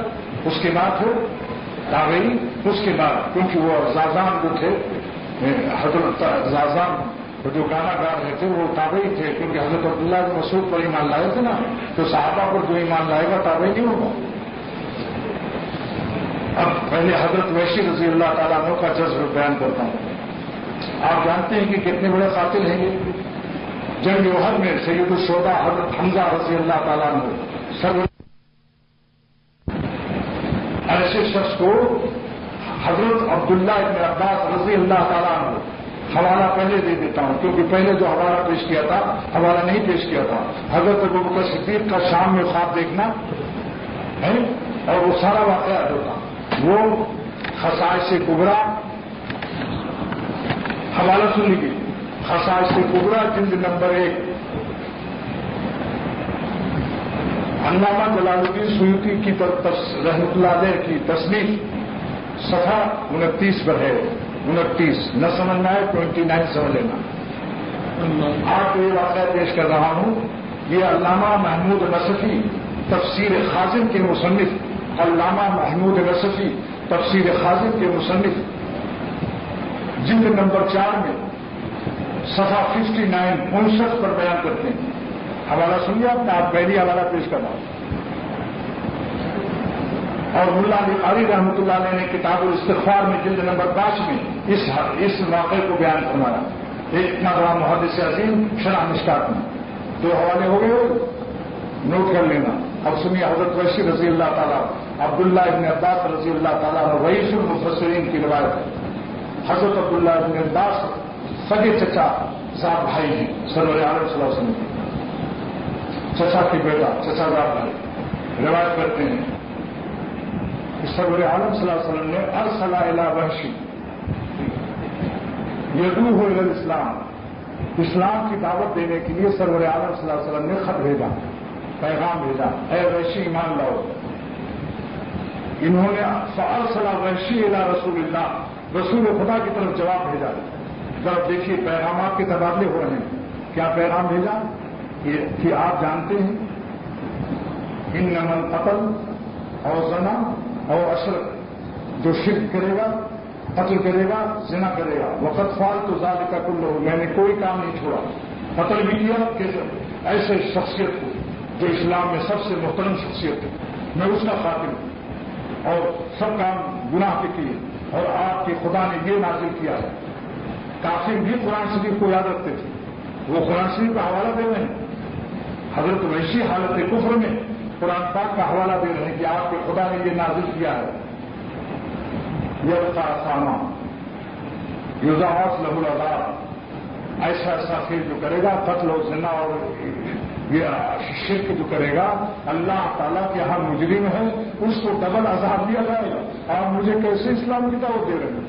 اس کے بعد پھر تابعی، اس کے بعد کیونکہ وہ زازان جو تھے، حضرت زازان جو گانا گا رہے تھے وہ تابعی تھے، کیونکہ حضرت عبداللہ بن مسعود پر ایمان لائے تھے نا، تو صحابہ پر جو ایمان لائے گا تابعی نہیں ہوگا. اب پہلے حضرت وحشی رضی اللہ تعالیٰ عنہ کا جذب بیان کرتا ہوں. آپ جانتے ہیں کہ کتنے بڑے قاتل ہیں یہ. جنگ احد میں سید الشہداء حضرت حمزہ رضی اللہ تعالیٰ عنہ ایسے شخص کو حضرت عبداللہ ابن عباس رضی اللہ تعالیٰ عنہ، حوالہ پہلے دے دیتا ہوں کیونکہ پہلے جو حوالہ پیش کیا تھا حوالہ نہیں پیش کیا تھا. حضرت ابوبکر صدیق کا شام میں خواب دیکھنا ہے اور وہ سارا واقعہ ہوتا. وہ خصائص کبریٰ، حوالہ سن لیجیے، خصائص کبریٰ جلد نمبر 1. علامہ جلال الدین سیوطی کی رحمۃ اللہ علیہ کی تصنیف صفحہ 29 پر ہے. 29 نہ سمجھنا ہے 29 سمجھ لینا. آپ کو یہ واقعہ پیش کر رہا ہوں. یہ علامہ محمود نصفی تفسیر خازن کے مصنف، علامہ محمود نصفی تفسیر خازن کے مصنف جلد نمبر 4 میں صفحہ 59 پر بیان کرتے ہیں. حوالہ سنیے آپ پہلی حوالہ پیش کر رہا ہوں. اور ملا علی قاری رحمۃ اللہ علیہ نے کتاب الاستغفار میں جلد نمبر 5 میں اس واقعے کو بیان فرمایا. اتنا بڑا محدث عظیم شرح مشکات میں 2 حوالے ہو گئے، نوٹ کر لینا. اب سنیے حضرت وحشی رضی اللہ تعالیٰ، عبداللہ ابن عباس رضی اللہ تعالیٰ رئیس المفسرین کی روایت ہے. حضرت عبداللہ ابن عباس سگے چچا صاحب بھائی ہیں سرور عالم صلی اللہ علیہ وسلم. چچا کی بیٹا چچا صاحب بھائی روایت کرتے ہیں سرور عالم صلی اللہ علیہ وسلم نے ارسل الی وحشی یدعوہ الی الاسلام، اسلام کی دعوت دینے کے لیے سرور عالم صلی اللہ علیہ وسلم نے خط بھیجا، پیغام بھیجا، اے وحشی ایمان لاؤ. انہوں نے فارسل وحشی الی رسول اللہ، رسول خدا کی طرف جواب بھیجا. ذرا دیکھیے پیغامات کے تبادلے ہو رہے ہیں. کیا پیغام بھیجا کہ آپ جانتے ہیں انما القتل اور زنا اور اشرک، جو شرک کرے گا، قتل کرے گا، زنا کرے گا، وقت فعلت ذلک کلہ، میں نے کوئی کام نہیں چھوڑا. قتل بھی کیا کہ ایسے شخصیت کو جو اسلام میں سب سے محترم شخصیت ہے، میں اس کا قاتل ہوں، اور سب کام گناہ کے کیے. اور آپ کے خدا نے یہ نازل کیا ہے. کافر بھی قرآن شریف کو یاد رکھتے تھے، وہ قرآن شریف کا حوالہ دے رہے ہیں. حضرت وحشی حالت کفر میں قرآن پاک کا حوالہ دے رہے ہیں کہ آپ کے خدا نے یہ نازل کیا ہے. یبقى ساما یضاعف له العذاب، ایسا ایسا خیر جو کرے گا، قتل و زنا اور یہ شرک جو کرے گا، اللہ تعالیٰ کے یہاں مجرم ہے، اس کو ڈبل عذاب دیا جائے گا. آپ مجھے کیسے اسلام کی دعوت دے رہے ہیں؟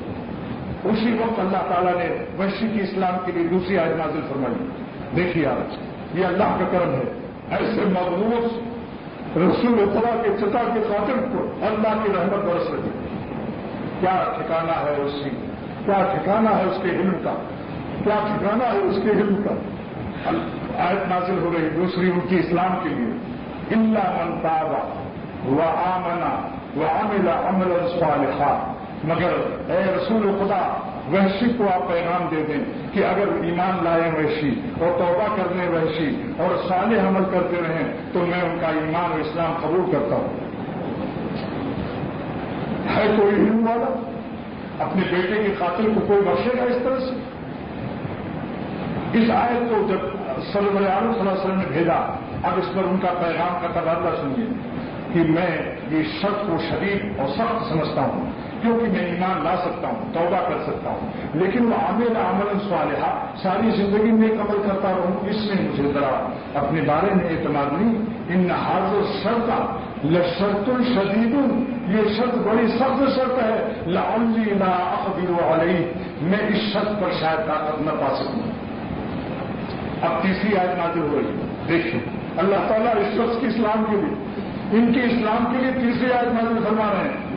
اسی وقت اللہ تعالیٰ نے وحشی کی اسلام کے لیے دوسری آیت نازل فرمائی. دیکھیے آج یہ اللہ کا کرم ہے. ایسے مغلوب رسول خدا کے چتا کے خاطر کو اللہ کی رحمت برس رہی. کیا ٹھکانہ ہے اس کی, کیا ٹھکانہ ہے اس کے علم کا, کیا ٹھکانہ ہے اس کے علم کا. آیت نازل ہو رہی دوسری ان کی اسلام کے لیے, الا من تاب وآمن وعمل عملا صالحا. مگر اے رسول خدا وحشی کو آپ پیغام دے دیں کہ اگر ایمان لائے وحشی اور توبہ کرنے وحشی اور صالح عمل کرتے رہیں تو میں ان کا ایمان و اسلام قبول کرتا ہوں. ہے کوئی علم والا اپنے بیٹے کے قاتل کو کوئی بخشے گا اس طرح سے؟ اس آیت کو جب صلی اللہ علیہ وسلم نے بھیجا, اب اس پر ان کا پیغام کا تبادلہ سنیے کہ میں یہ شرط کو شدید اور سخت سمجھتا ہوں کیونکہ میں ایمان لا سکتا ہوں, توبہ کر سکتا ہوں, لیکن وہ عامل عمل صالحہ ساری زندگی میں ایک عمل کرتا رہوں, اس میں مجھے ذرا اپنے بارے میں اعتماد نہیں. ان حاضر شرط لشرط شدید, یہ شرط بڑی سخت شرط ہے. لعلی لا اقدر علیہ, میں اس شرط پر شاید طاقت نہ پا سکوں. اب تیسری آیت نازل ہو رہی ہے, دیکھیں اللہ تعالیٰ اس شخص کی اسلام کے لیے, ان کے اسلام کے لیے تیسری آیت نازل فرما رہے ہیں.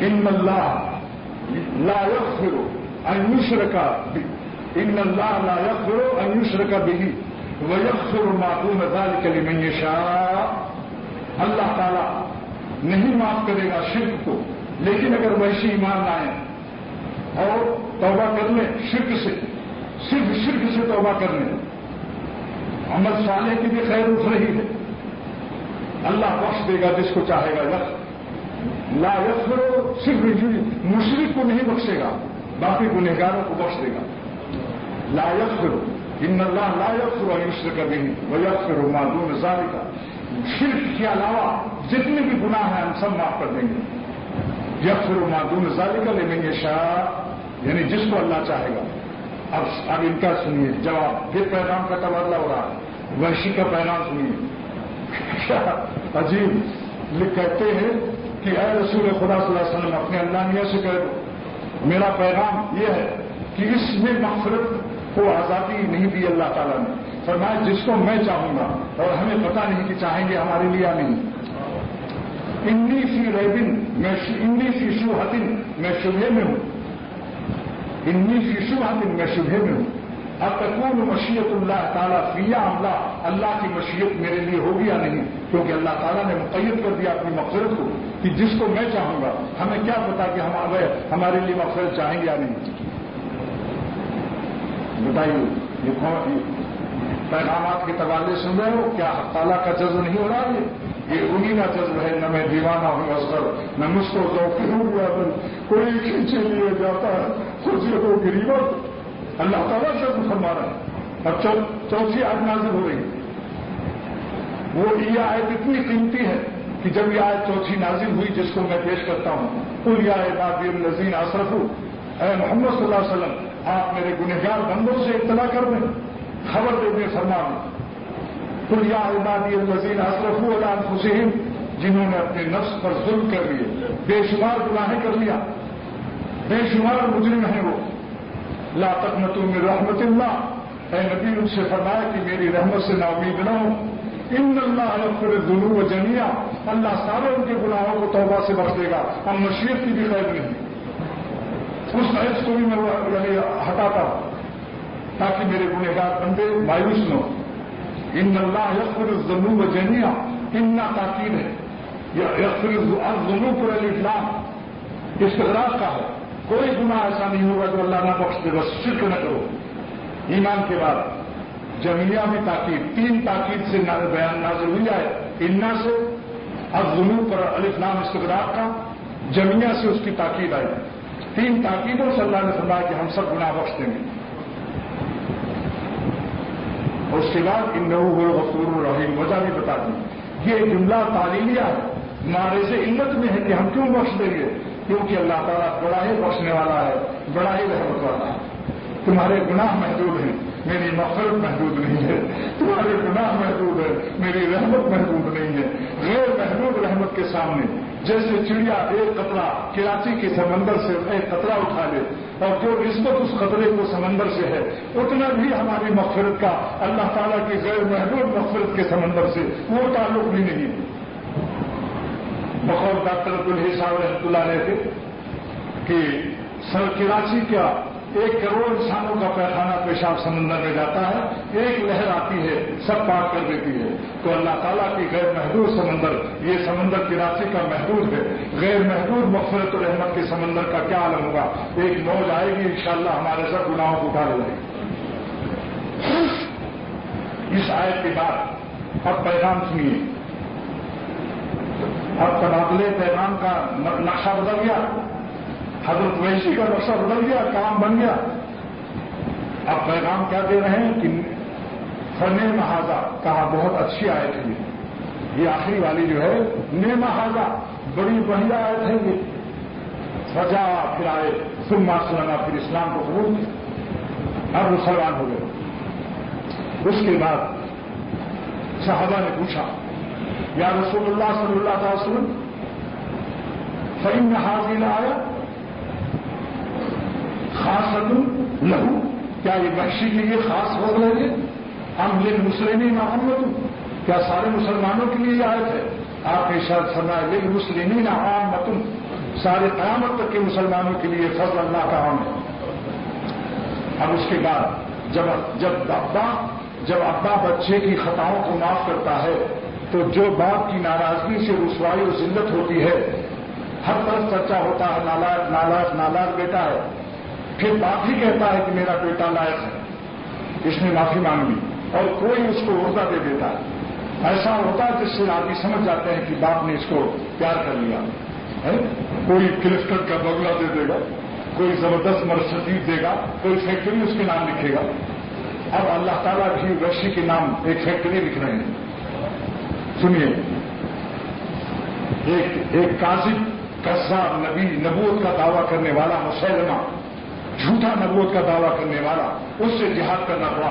ان اللہ لا یغفر ان یشرک ان اللہ لا یغفر ان یشرک بہ ویغفر ما دون ذلک لمن یشاء. اللہ تعالیٰ نہیں معاف کرے گا شرک کو, لیکن اگر وحشی ایمان لائیں اور توبہ کر لیں شرک سے, صرف شرک سے توبہ کر لیں, عمل صالح کی بھی خیر اٹھ رہی ہے, اللہ بخش دے گا جس کو چاہے گا. لا یغفر, صرف مشرک کو نہیں بخشے گا, باقی گنہگاروں کو بخش دے گا. لا یغفر ان اللہ لا یغفر ان یشرک بہ ویغفر ما دون ذلک. شرک کے علاوہ جتنے بھی گناہ ہیں ہم سب معاف کر دیں گے. یغفر ما دون ذلک لمن یشاء, یعنی جس کو اللہ چاہے گا. اب ان کا سنیے جواب, پھر پیغام کا تبادلہ ہو رہا ہے. وحشی کا پیغام سنیے, کیا عجیب کہتے ہیں کہ اے رسول خدا صلی اللہ علیہ وسلم اپنے علانیہ سے کہہ دو, میرا پیغام یہ ہے کہ اس میں مغفرت کو آزادی نہیں دی اللہ تعالیٰ نے. فرمایا جس کو میں چاہوں گا, اور ہمیں پتہ نہیں کہ چاہیں گے ہمارے لیے یا نہیں. انی فی ریبن انی فی شبہۃ, میں شبہے میں ہوں. انی فی شبہۃ, میں شبہے میں ہوں. اب تکون مشیت اللہ تعالیٰ فیا عملہ, اللہ کی مشیت میرے لیے ہوگی یا نہیں, کیونکہ اللہ تعالیٰ نے مقید کر دیا اپنی مغفرت کو کہ جس کو میں چاہوں گا. ہمیں کیا پتا کہ ہمارے لیے مغفرت چاہیں گے یا نہیں. بتائیے یہ پیغامات کے تبادلے سن رہے ہو, کیا حق تعالیٰ کا جذب نہیں ہو رہا ہے؟ یہ انہیں کا جذب ہے. نہ میں دیوانہ ہوں اصغر, نہ مجھ کو ذوقی ہوں گیا, کوئی کھینچے لیے جاتا ہے خوشی ہو غریبت. اللہ تعالیٰ جذب فرما رہا ہے. اب چوتھی آیت نازل ہو رہی ہے. وہ یہ آیت اتنی قیمتی ہے کہ جب یہ آیت چوتھی نازل ہوئی جس کو میں پیش کرتا ہوں, قل یا عبادی الذین اسرفوا, اے محمد صلی اللہ علیہ وسلم آپ میرے گنہگار بندوں سے اطلاع کر دیں, خبر دے دیں, فرما دیں. قل یا عبادی الذین اسرفوا علی انفسہم, جنہوں نے اپنے نفس پر ظلم کر لیے, بے شمار گناہیں کر لیا, بے شمار مجرم ہیں وہ. لا تقنطوا من رحمت اللہ, اے نبی ان سے فرمایا کہ میری رحمت سے نا امید نہ ہو. ان اللہ یغفر الذنوب جميعا, اللہ سارے ان کے گناہوں کو توبہ سے بخش دے گا, اور مشیت کی بھی خیر نہیں. اس حیث کو بھی میں ہٹاتا ہوں تاکہ میرے گنہگار بندے مایوس نہ ہو. ان اللہ یغفر الذنوب جميعا, اتنا تاکید ہے. یغفر الذنوب پر الاسلام استغراق کا ہے. کوئی گناہ ایسا نہیں ہوگا جو اللہ نہ بخش دے, بس شرک نہ کرو. ایمان کے بعد جمعیہ میں تاکید, تین تاکید سے بیان نازل ہوئی ہے. انا سے الذنوب پر الاسلام استغراق کا, جمعیہ سے اس کی تاکید آئی. تین تاکیدوں سے اللہ نے فرمایا کہ ہم سب گناہ بخش دیں گے. اور اس کے بعد انہ هو الغفور الرحیم, وجہ بھی بتا دیں. یہ جملہ تعلیلیہ ہے, معرض علت میں ہے کہ ہم کیوں بخش دیں گے, کیونکہ اللہ تعالیٰ بڑا ہی بخشنے والا ہے, بڑا ہی رحمت والا ہے. تمہارے گناہ محدود ہیں, میری مغفرت محدود نہیں ہے. تمہارے گناہ محدود ہے, میری رحمت محدود نہیں ہے. غیر محدود رحمت کے سامنے جیسے چڑیا ایک قطرہ کراچی کے سمندر سے ایک قطرہ اٹھا لے اور جو نسبت اس قطرے کو سمندر سے ہے اتنا بھی ہماری مغفرت کا اللہ تعالیٰ کی غیر محدود مغفرت کے سمندر سے وہ تعلق بھی نہیں ہے۔ بقول ڈاکٹر عبدالحی صاحب رحمۃ اللہ علیہ تھے کہ کراچی کا 1 کروڑ انسانوں کا پیخانہ پیشاب سمندر میں جاتا ہے، ایک لہر آتی ہے سب پاک کر دیتی ہے۔ تو اللہ تعالیٰ کی غیر محدود سمندر، یہ سمندر کراچی کا محدود ہے، غیر محدود مغفرت و رحمت کے سمندر کا کیا عالم ہوگا؟ ایک موج آئے گی انشاءاللہ ہمارے سب گناہوں کو اٹھا لے جائے گی۔ اس آیت کے بعد اب پیغام سنیے، اب تبادلے پیغام کا نقشہ بدل گیا، حضرت وحشی کا نقشہ بدل گیا، کام بن گیا۔ اب پیغام کیا دے رہے ہیں کہ فن محاذہ کہا، بہت اچھی آیت ہے یہ آخری والی جو ہے محاذہ، بڑی بڑھیا آیت ہے یہ۔ سجا پھر آئے ثم اسلم، پھر اسلام کو قبول کیا، اب مسلمان ہو گئے۔ اس کے بعد صحابہ نے پوچھا یا رسول اللہ صلی اللہ علیہ وسلم فإن هذه الآية خاصۃ لہو، کیا یہ وحشی کے لیے خاص ہو رہے ہیں؟ ہم للمسلمین عامۃ، کیا سارے مسلمانوں کے لیے یہ آیت ہے؟ آپ نے ارشاد فرمایا للمسلمین عامۃ، سارے قیامت تک کے مسلمانوں کے لیے فضل اللہ کا عام ہے۔ اب اس کے بعد جب ابا بچے کی خطاؤں کو معاف کرتا ہے تو جو باپ کی ناراضگی سے رسوائی و ذلت ہوتی ہے، ہر طرف چرچا ہوتا ہے نالاک بیٹا ہے، پھر باپ ہی کہتا ہے کہ میرا بیٹا لائق ہے، اس نے معافی مانگی اور کوئی اس کو عہدہ دے دیتا ہے۔ ایسا ہوتا ہے جس سے آدمی سمجھ جاتے ہیں کہ باپ نے اس کو پیار کر لیا ہے۔ کوئی کلفٹن کا بنگلہ دے دے گا، کوئی زبردست مرسڈیز دے گا، کوئی فیکٹری اس کے نام لکھے گا۔ اب اللہ تعالیٰ بھی وحشی کے نام ایک فیکٹری لکھ رہے ہیں۔ سنیے، ایک کاذب کذاب نبی، نبوت کا دعویٰ کرنے والا مسلمہ، جھوٹا نبوت کا دعویٰ کرنے والا، اس سے جہاد کرنا پڑا۔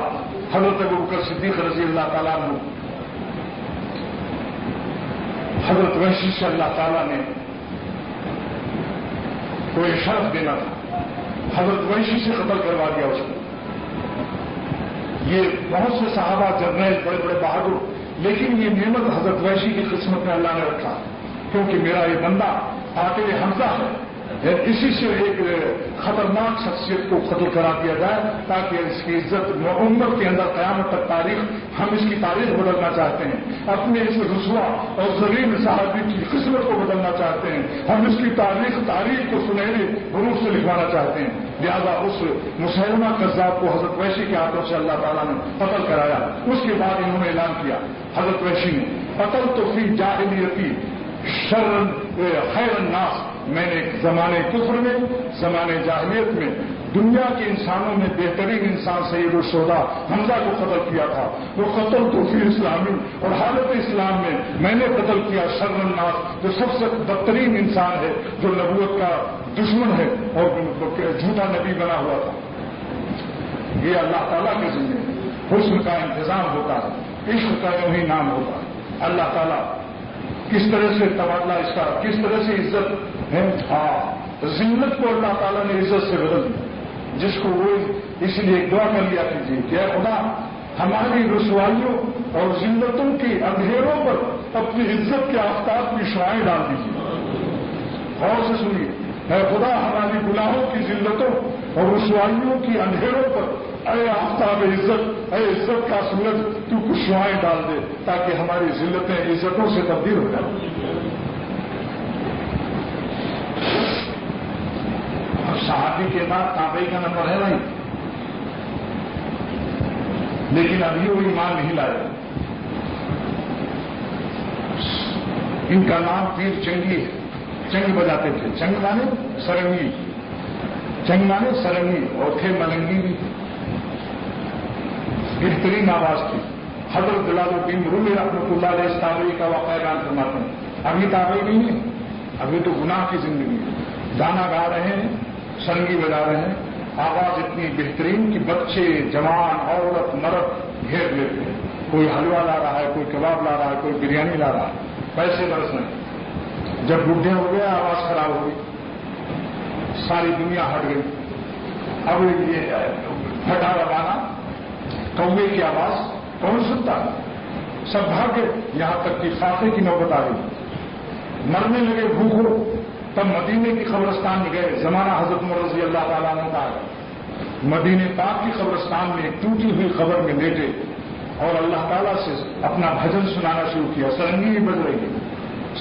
حضرت ابوبکر صدیق رضی اللہ تعالیٰ عنہ حضرت وحشی سے اللہ تعالیٰ نے کوئی شرف دینا تھا، حضرت وحشی سے قتل کروا دیا اس کو۔ یہ بہت سے صحابہ جرنیل بڑے بڑے بہادر، لیکن یہ نعمت حضرت وحشی کی قسمت میں اللہ نے رکھا، کیونکہ میرا یہ بندہ قاتل حمزہ ہے، اسی سے ایک خطرناک شخصیت کو قتل کرا دیا جائے تاکہ اس کی عزت امت کے اندر قیامت تک ہم اس کی تاریخ بدلنا چاہتے ہیں، اپنے اس رسوا اور ذلیل صحابی کی قسمت کو بدلنا چاہتے ہیں، ہم اس کی تاریخ کو سنہرے حروف سے لکھوانا چاہتے ہیں۔ لہذا اس مسلمہ کذاب کو حضرت وحشی کے ہاتھوں سے اللہ تعالیٰ نے قتل کرایا۔ اس کے بعد انہوں نے اعلان کیا حضرت وحشی نے، قتل تو فی جاہلیتی خیر الناس، میں نے زمانے کفر میں، زمانے جاہلیت میں دنیا کے انسانوں میں بہترین انسان سید الشہداء حمزہ کو قتل کیا تھا۔ وہ قتل تو فی اسلامی، اور حالت اسلام میں نے قتل کیا شر الناس، جو سب سے بدترین انسان ہے، جو نبوت کا دشمن ہے اور جھوٹا نبی بنا ہوا تھا۔ یہ اللہ تعالیٰ کے ذمہ حسن کا انتظام ہوتا ہے، عشق کا یوں ہی نام ہوتا ہے۔ اللہ تعالیٰ کس طرح سے تبادلہ اس کا، کس طرح سے عزت ہے، ذلت کو اللہ تعالیٰ نے عزت سے بدل دیا، جس کو وہ اس لیے دعا کر لیا کیجیے کہ اے خدا ہماری رسوائیوں اور ذلتوں کی اندھیروں پر اپنی عزت کے آفتاب کی شعاعیں ڈال دیجیے۔ اور سے سنیے، اے خدا ہماری گناہوں کی ذلتوں اور رسوائیوں کی اندھیروں پر اے آفتاب عزت، اے عزت کا سورج، تو کچھ شعاعیں ڈال دے تاکہ ہماری ذلتیں عزتوں سے تبدیل ہو جائیں۔ اب صحابی کے بعد تابعی کا نمبر ہے نہیں، لیکن ابھی وہ ایمان نہیں لائے۔ ان کا نام پیر چنگی ہے، چنگ بجاتے تھے، چنگ مانے سرنگی، چنگ مانے سرنگی، اور تھے ملنگی بھی، بہترین آواز تھی۔ حضرت جلال الدین رومی رحمۃ اللہ علیہ اس تابعی کا واقعہ بیان فرماتے ہیں۔ ابھی تابعی نہیں ہے، ابھی تو گناہ کی زندگی ہے، گانا گا رہے ہیں، سرنگی بجا رہے ہیں، آواز اتنی بہترین کہ بچے، جوان، عورت، مرد گھیر لیتے ہیں۔ کوئی حلوہ لا رہا ہے، کوئی کباب لا رہا ہے، کوئی بریانی لا رہا ہے، پیسے برس نہیں۔ جب بڈھے ہو گئے آواز خراب ہو گئی, ساری دنیا ہٹ گئی. اب یہ ہٹا روانا کوے کی آواز کون سنتا ہے؟ سب بھاگ گئے, یہاں تک کہ فاقے کی نوبت آ گئی. مرنے لگے بھوکو. تب مدینے کی قبرستان میں گئے. زمانہ حضرت عمر رضی اللہ تعالیٰ عنہ کا ہے. مدینے پاک کی قبرستان میں ایک ٹوٹی ہوئی قبر میں لیٹے اور اللہ تعالیٰ سے اپنا بھجن سنانا شروع کیا. سرنگی بھی بج رہی ہے,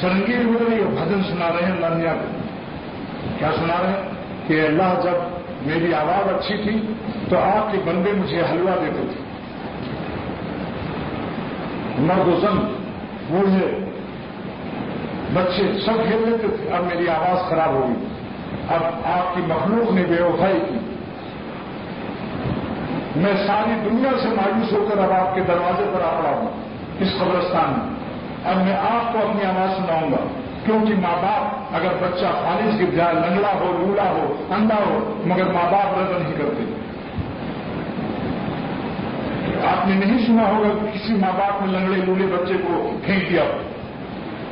سرنگی بھی بج رہی ہے, بھجن سنا رہے ہیں اللہ میاں کو. کیا سنا رہے ہیں کہ اللہ جب میری آواز اچھی تھی تو آپ کے بندے مجھے حلوہ دیتے تھے. مرد و زن, بوڑھے بچے سب کھیل لیتے تھے. اب میری آواز خراب ہو گئی. اب آپ کی مخلوق نے بے وفائی کی. میں ساری دنیا سے مایوس ہو کر اب آپ کے دروازے پر آ پڑا ہوں اس قبرستان میں. اب میں آپ کو اپنی آواز سناؤں گا, کیونکہ ماں باپ اگر بچہ خالص گر جائے, لنگڑا ہو, لولا ہو, اندھا ہو, مگر ماں باپ رد نہیں کرتے. آپ نے نہیں سنا ہوگا کہ کسی ماں باپ نے لنگڑے لولے بچے کو پھینک دیا.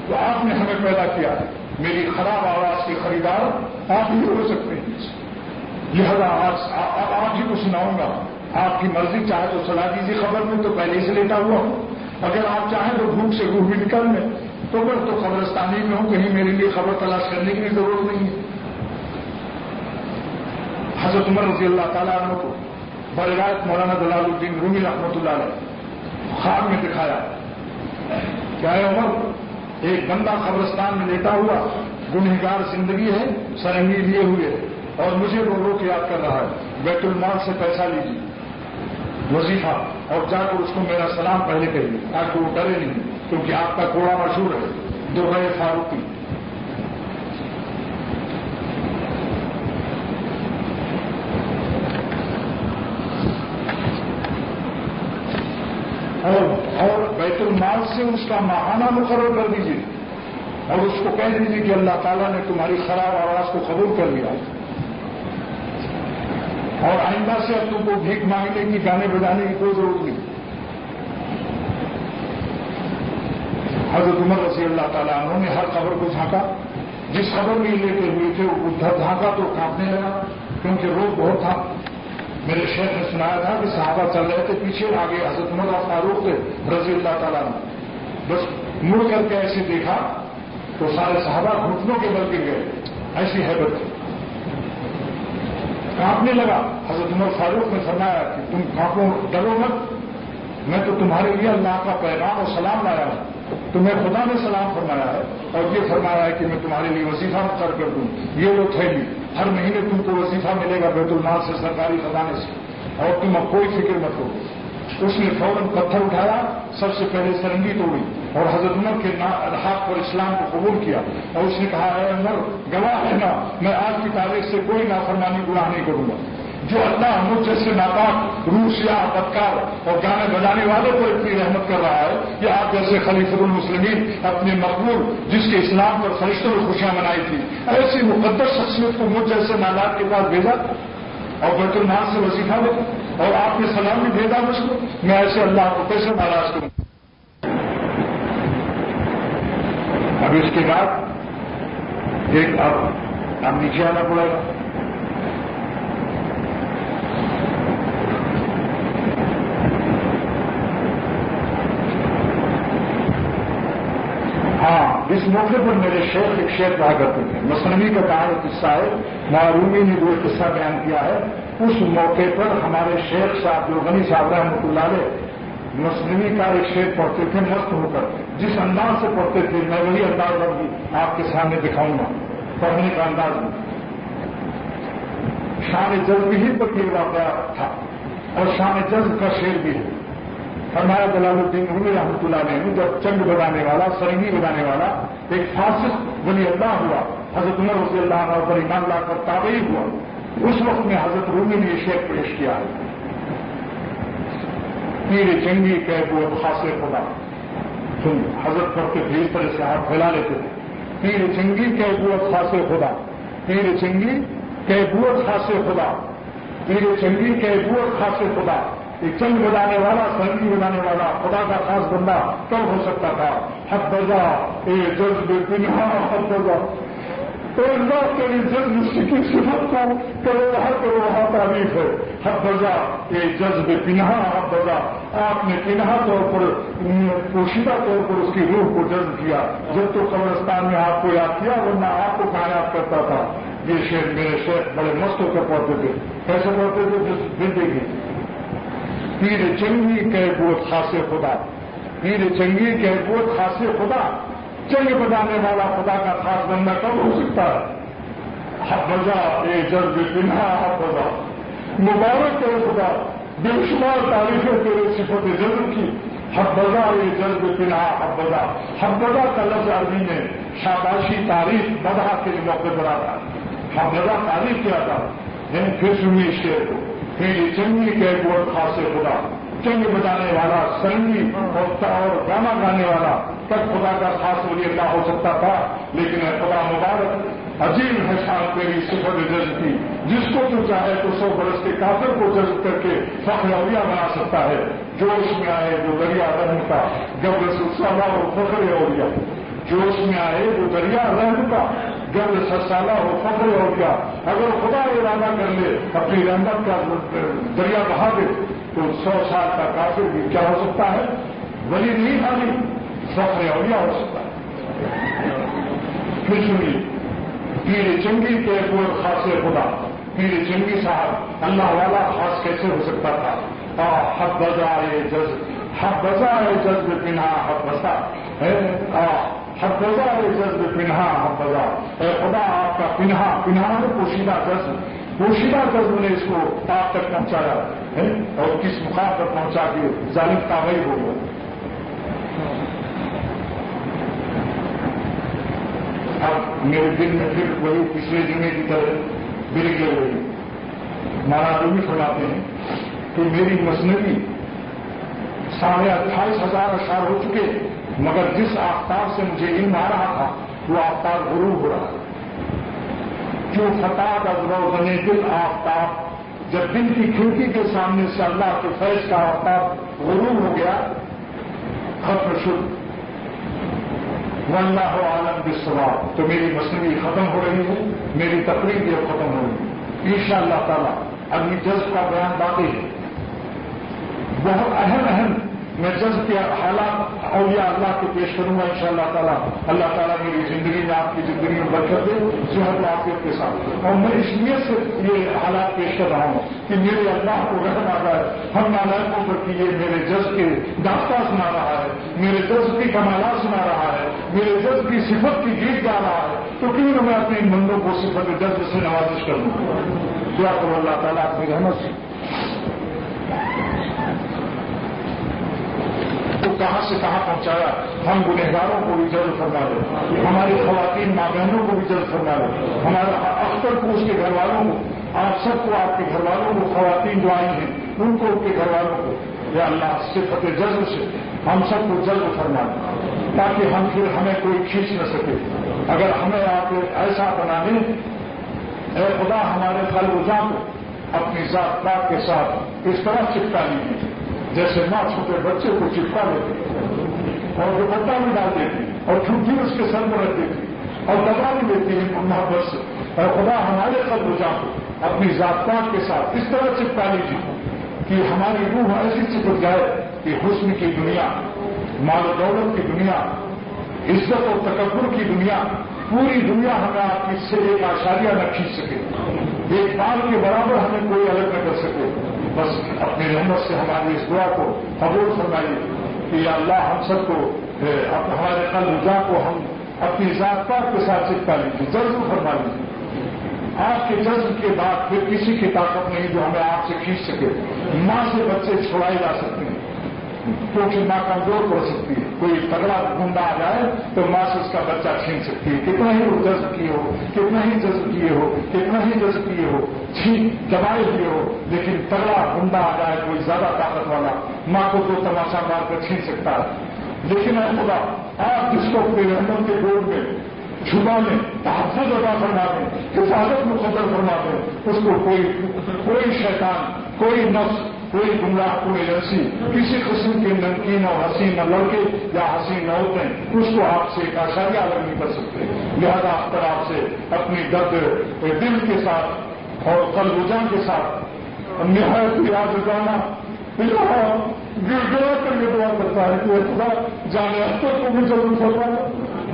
تو آپ نے ہمیں پیدا کیا. میری خراب آواز کے خریدار آپ ہی ہو سکتے ہیں. لہذا آپ ہی کو سناؤں گا. آپ کی مرضی, چاہے تو سلا دیجیے خبر میں, تو پہلے سے لیٹا ہوا ہوں. اگر آپ چاہیں تو بھوک سے روح بھی نکل لیں, تو پھر تو قبرستانی میں ہوں, کہیں میرے لیے خبر تلاش کرنے کی ضرورت نہیں ہے. حضرت عمر رضی اللہ تعالیٰ عنہ کو بروایت مولانا جلال الدین رومی رحمۃ اللہ علیہ خواب میں دکھایا. کیا ہے عمر, ایک بندہ قبرستان میں لیٹا ہوا, گنہگار زندگی ہے, سرنگی لیے ہوئے, اور مجھے رو رو کے یاد کر رہا ہے. بیت المال سے پیسہ لیجیے, وظیفہ, اور جا کر اس کو میرا سلام پہلے کہیے تاکہ وہ ڈرے نہیں, کیونکہ آپ کا کوڑا مشہور ہے, دوغے فاروقی. اور بیت المال سے اس کا ماہانہ مقرر کر دیجیے, اور اس کو کہہ دیجیے کہ اللہ تعالیٰ نے تمہاری خراب آواز کو قبول کر لیا, اور آئندہ سے اب تم کو بھیک مانگنے کی, گانے بجانے کی کوئی ضرورت نہیں. حضرت عمر رضی اللہ تعالیٰ عنہ نے ہر قبر کو جھانکا. جس قبر میں لیتے ہوئے تھے وہ جھانکا تو کانپنے لگا, کیونکہ روز بہت تھا. میرے شیخ نے سنایا تھا کہ صحابہ چل رہے تھے, پیچھے آگے حضرت عمر فاروق تھے رضی اللہ تعالیٰ عنہ. بس مڑ کر کے ایسے دیکھا تو سارے صحابہ گھٹنوں کے بل گر گئے, ایسی حیبت تھی. کانپنے لگا. حضرت عمر فاروق نے فرمایا کہ تم کانپو, ڈرو مت, میں تو تمہارے لیے اللہ کا پیغام اور سلام لایا ہوں. تمہیں خدا نے سلام فرمایا ہے, اور یہ فرمایا ہے کہ میں تمہارے لیے وظیفہ مقرر کر دوں. یہ وہ تھیلی, ہر مہینے تم کو وظیفہ ملے گا بیت المال سے, سرکاری خزانے سے, اور تم اب کوئی فکر مت ہو. اس نے فوراً پتھر اٹھایا, سب سے پہلے سرنگی توڑی, اور حضرت عمر کے ہاتھ پر اسلام کو قبول کیا. اور اس نے کہا, اے عمر گواہ ہے نا, میں آج کی تاریخ سے کوئی نافرمانی گناہ نہیں کروں گا. جو اللہ مجھ جیسے ناپاک, روح سیاہ, بدکار اور گانے بجانے والوں کو اتنی رحمت کر رہا ہے, کہ آپ جیسے خلیفۃ المسلمین اپنے مقبول, جس کے اسلام پر فرشتوں نے خوشیاں منائی تھی, ایسی مقدس شخصیت کو مجھ جیسے نالات کے پاس بھیجا, اور بیت المال سے وظیفہ لے, اور آپ نے سلام بھی بھیجا مجھ کو. میں ایسے اللہ کو کیسے ناراض کروں. اب اس کے بعد ایک اب نیچے آنا پڑے گا. اس موقع پر میرے شیخ ایک شعر کہا کرتے تھے. مصنوی کا کہا قصہ ہے, معرومی نے جو قصہ بیان کیا ہے, اس موقع پر ہمارے شیخ صاحب جو غنی صاحب رحمۃ اللہ علیہ مصنوی کا ایک شعر پڑھتے تھے مست ہو کر. جس انداز سے پڑھتے تھے میں وہی انداز اب آپ کے سامنے دکھاؤں گا. پڑھنے کا انداز بھی شان جذب ہی پر یہ واقعہ تھا, اور شان جذب کا شعر بھی ہے. فرمایا جلال الدین رومی رحمۃ اللہ علیہ, جب چنگ بجانے والا, سرنگی بجانے والا ایک فاسق ولی اللہ ہوا, حضرت عمر رضی اللہ عنہ پر ایمان لا کر تابعی ہوا, اس وقت میں حضرت رومی نے یہ شعر پیش کیا ہے. پیر چنگی کہ وہ خاص خدا, تم حضرت پڑھتے تھے اس طرح سے ہاتھ پھیلا لیتے تھے. پیر چنگی کہ وہ خاص خدا, پیر چنگی کہ وہ خاص خدا, پیر چنگی کہ وہ خاص خدا, ایک چنگ بجانے والا، سرنگی بجانے والا خدا کا خاص بندہ کب ہو سکتا تھا؟ حبذا اے جذب پنہا حبذا، تو اللہ کے لیے جذب کی صفت کو کرو تعریف ہے. حبذا اے جذب پنہا حبذا، آپ نے پنہا طور پر، پوشیدہ طور پر اس کی روح کو جذب کیا. جب تو قبرستان میں آپ کو یاد کیا، ورنہ آپ کو کہاں یاد کرتا تھا؟ یہ شیخ میرے شیخ بڑے مست ہو کر پڑھتے تھے. کیسے پڑھتے تھے؟ جس زندگی پیر چنگی کہ بوت خاص خدا، پیر چنگی کہ بوت خاص خدا، چنگ بجانے والا خدا کا خاص بندہ کب ہو سکتا ہے؟ حبذا اے جذب پنہا حبذا، مبارک ہے خدا، بے شمار تعریفیں تیرے صفت جذب کی. حبذا اے جذب پنہا حبذا، حبذا کا لفظ عربی میں شاباشی، تعریف، مدح کے موقع پر آتا ہے. حبذا تعریف کیا تھا. پھر سنیے شعر کو، پھر چنگی کہ بوت خاص خدا، چنگ بجانے والا، سرنگی اور گانا گانے والا تب خدا کا خاص ولی اللہ ہو سکتا تھا. لیکن خدا مبارک، عجیب ہے شان تیری صفت جذب کی. جس کو تو چاہے تو 100 برس کے کافر کو جذب کر کے فخر اولیاء بنا سکتا ہے. جوش میں آئے جو دریا رحم کا، جب رسول سالہ ہو فخر اولیاء. جوش میں آئے جو دریا رحم کا، جب سالہ ہو فخر اولیاء. اگر خدا ارادہ کر لے اپنی رحمت کا دریا بہا دے تو 100 سال کا کافر بھی کیا ہو سکتا ہے؟ ولی نہیں خالی فخر اولیاء ہو سکتا ہے. پھر سنیے، پیر چنگی کے کوئی خاص خدا، پیر چنگی صاحب اللہ والا خاص کیسے ہو سکتا تھا؟ حبذا اے جذب، حبذا اے جذب پنہا حبذا، حبذا اے جذب پنہا حبذا. اے خدا آپ کا پنہا، پنہا ہے پوشیدہ جذب، پوشیدہ جذب نے اس کو آپ تک پہنچایا ہے اور کس مقام پر پہنچا کے ظالم تابعی ہو گیا. اب میرے دل میں پھر وہی پچھلے جمعے کی طرح گر گئے ہوئی. مولانا رومی فرماتے ہیں کہ میری مثنوی 28,500 اشعار ہو چکے، مگر جس آفتاب سے مجھے علم آ رہا تھا وہ آفتاب غروب ہو رہا. جو فتح از روزن دل آفتاب، جب دل کی کھڑکی کے سامنے سے اللہ کے فیض کا آفتاب غروب ہو گیا، ختم شد. واللہ عالم بالصواب. تو میری مثنوی ختم ہو رہی ہے، میری تقریر بھی اب ختم ہو رہی ہے. انشاءاللہ تعالیٰ ابھی جذب کا بیان باقی ہے. بہت اہم میں جذب کے حالات اولیاء اللہ کو پیش کروں گا انشاءاللہ تعالیٰ. اللہ تعالیٰ میری زندگی میں، آپ کی زندگی میں برکت دے، صحت و عافیت کے ساتھ. اور میں اس نیت سے یہ حالات پیش کر رہا ہوں کہ میرے اللہ کو رحم آ جائے ہم نالائقوں پر کہ یہ میرے جذب کے داستان سنا رہا ہے، میرے جذب کی کمالات سنا رہا ہے، میرے جذب کی صفت کی گیت گا رہا ہے. تو کیوں نہ میں اپنے ان بندوں کو صفت جذب سے نوازش کر دوں. دعا کرو اللہ تعالیٰ اپنی رحمت سے. تو کہاں سے کہاں پہنچایا. ہم گنہگاروں کو بھی جذب فرما دے، ہماری خواتین ماں بہنوں کو بھی جذب فرما دے، ہمارا اختر کو، اس کے گھر والوں کو، آپ سب کو، آپ کے گھر والوں کو، خواتین جو آئی ہیں ان کو، ان کے گھر والوں کو، یا اللہ صفت جذب سے ہم سب کو جذب فرما دے تاکہ ہم پھر ہمیں کوئی کھینچ نہ سکے. اگر ہمیں آپ ایسا بنا دیں، اے خدا ہمارے قلب و جان کو اپنی ذات پاک کے ساتھ اس طرح چپکا لیجیے جیسے ماں چھوٹے بچے کو چپکا لیتی اور دوپٹہ بھی ڈال دیتی اور چھٹی اس کے سر میں رکھ دیتی اور دبا بھی دیتی ہے محبت سے. اور خدا ہمارے قلب و جان کو اپنی ذات پاک کے ساتھ اس طرح چپکا لیجیے کہ ہماری روح ایسی چپک جائے کہ حسن کی دنیا، مال و دولت کی دنیا، عزت و تکبر کی دنیا، پوری دنیا ہمیں آپ کی سے ایک اشاریہ نہ کھینچ سکے، ایک بال کے برابر ہمیں کوئی الگ نہ کر سکے. بس اپنی رحمت سے ہماری اس دعا کو قبول فرمائیے کہ یا اللہ ہم سب کو، ہمارے قلب جا کو ہم اپنی ذات پاک کے ساتھ چپکا لیجیے، جذب فرما لیجیے. آپ کے جذب کے بعد پھر کسی کی طاقت نہیں جو ہمیں آپ سے کھینچ سکے. ماں سے بچے چھڑائے جا سکتے ہیں کیونکہ ماں کمزور پڑ سکتی ہے. کوئی تگڑا گنڈا آ جائے تو ماں سے اس کا بچہ چھین سکتی ہے، کتنا ہی وہ جذب کیے ہو، کتنا ہی جذب کیے ہو، کتنا ہی جذب کیے ہو، چھین دبائے ہوئے ہو، لیکن تگڑا گنڈا آ جائے کوئی زیادہ طاقت والا، ماں کو تو تماشا مار کر چھین سکتا ہے. لیکن اے خدا آپ جس کو اپنے رحمت کے گود میں چھپا لیں، تحفظ ادا فرما دیں، حفاظت مقدر فرما دیں، اس کو کوئی شیطان، کوئی نفس، کوئی گمراہ کوئی ایجنسی کسی قسم کے نمکین اور حسین لڑکے یا حسین عورتیں اس کو آپ سے ایک اشاریہ الگ نہیں کر سکتے. لہذا اختر آپ سے اپنی درد دل کے ساتھ اور قلب و جان کے ساتھ نہایت یاد رکھانا گڑ کر کے دعا کرتا ہے کہ خدا جانے اختر کو بھی ضرور فرمانا،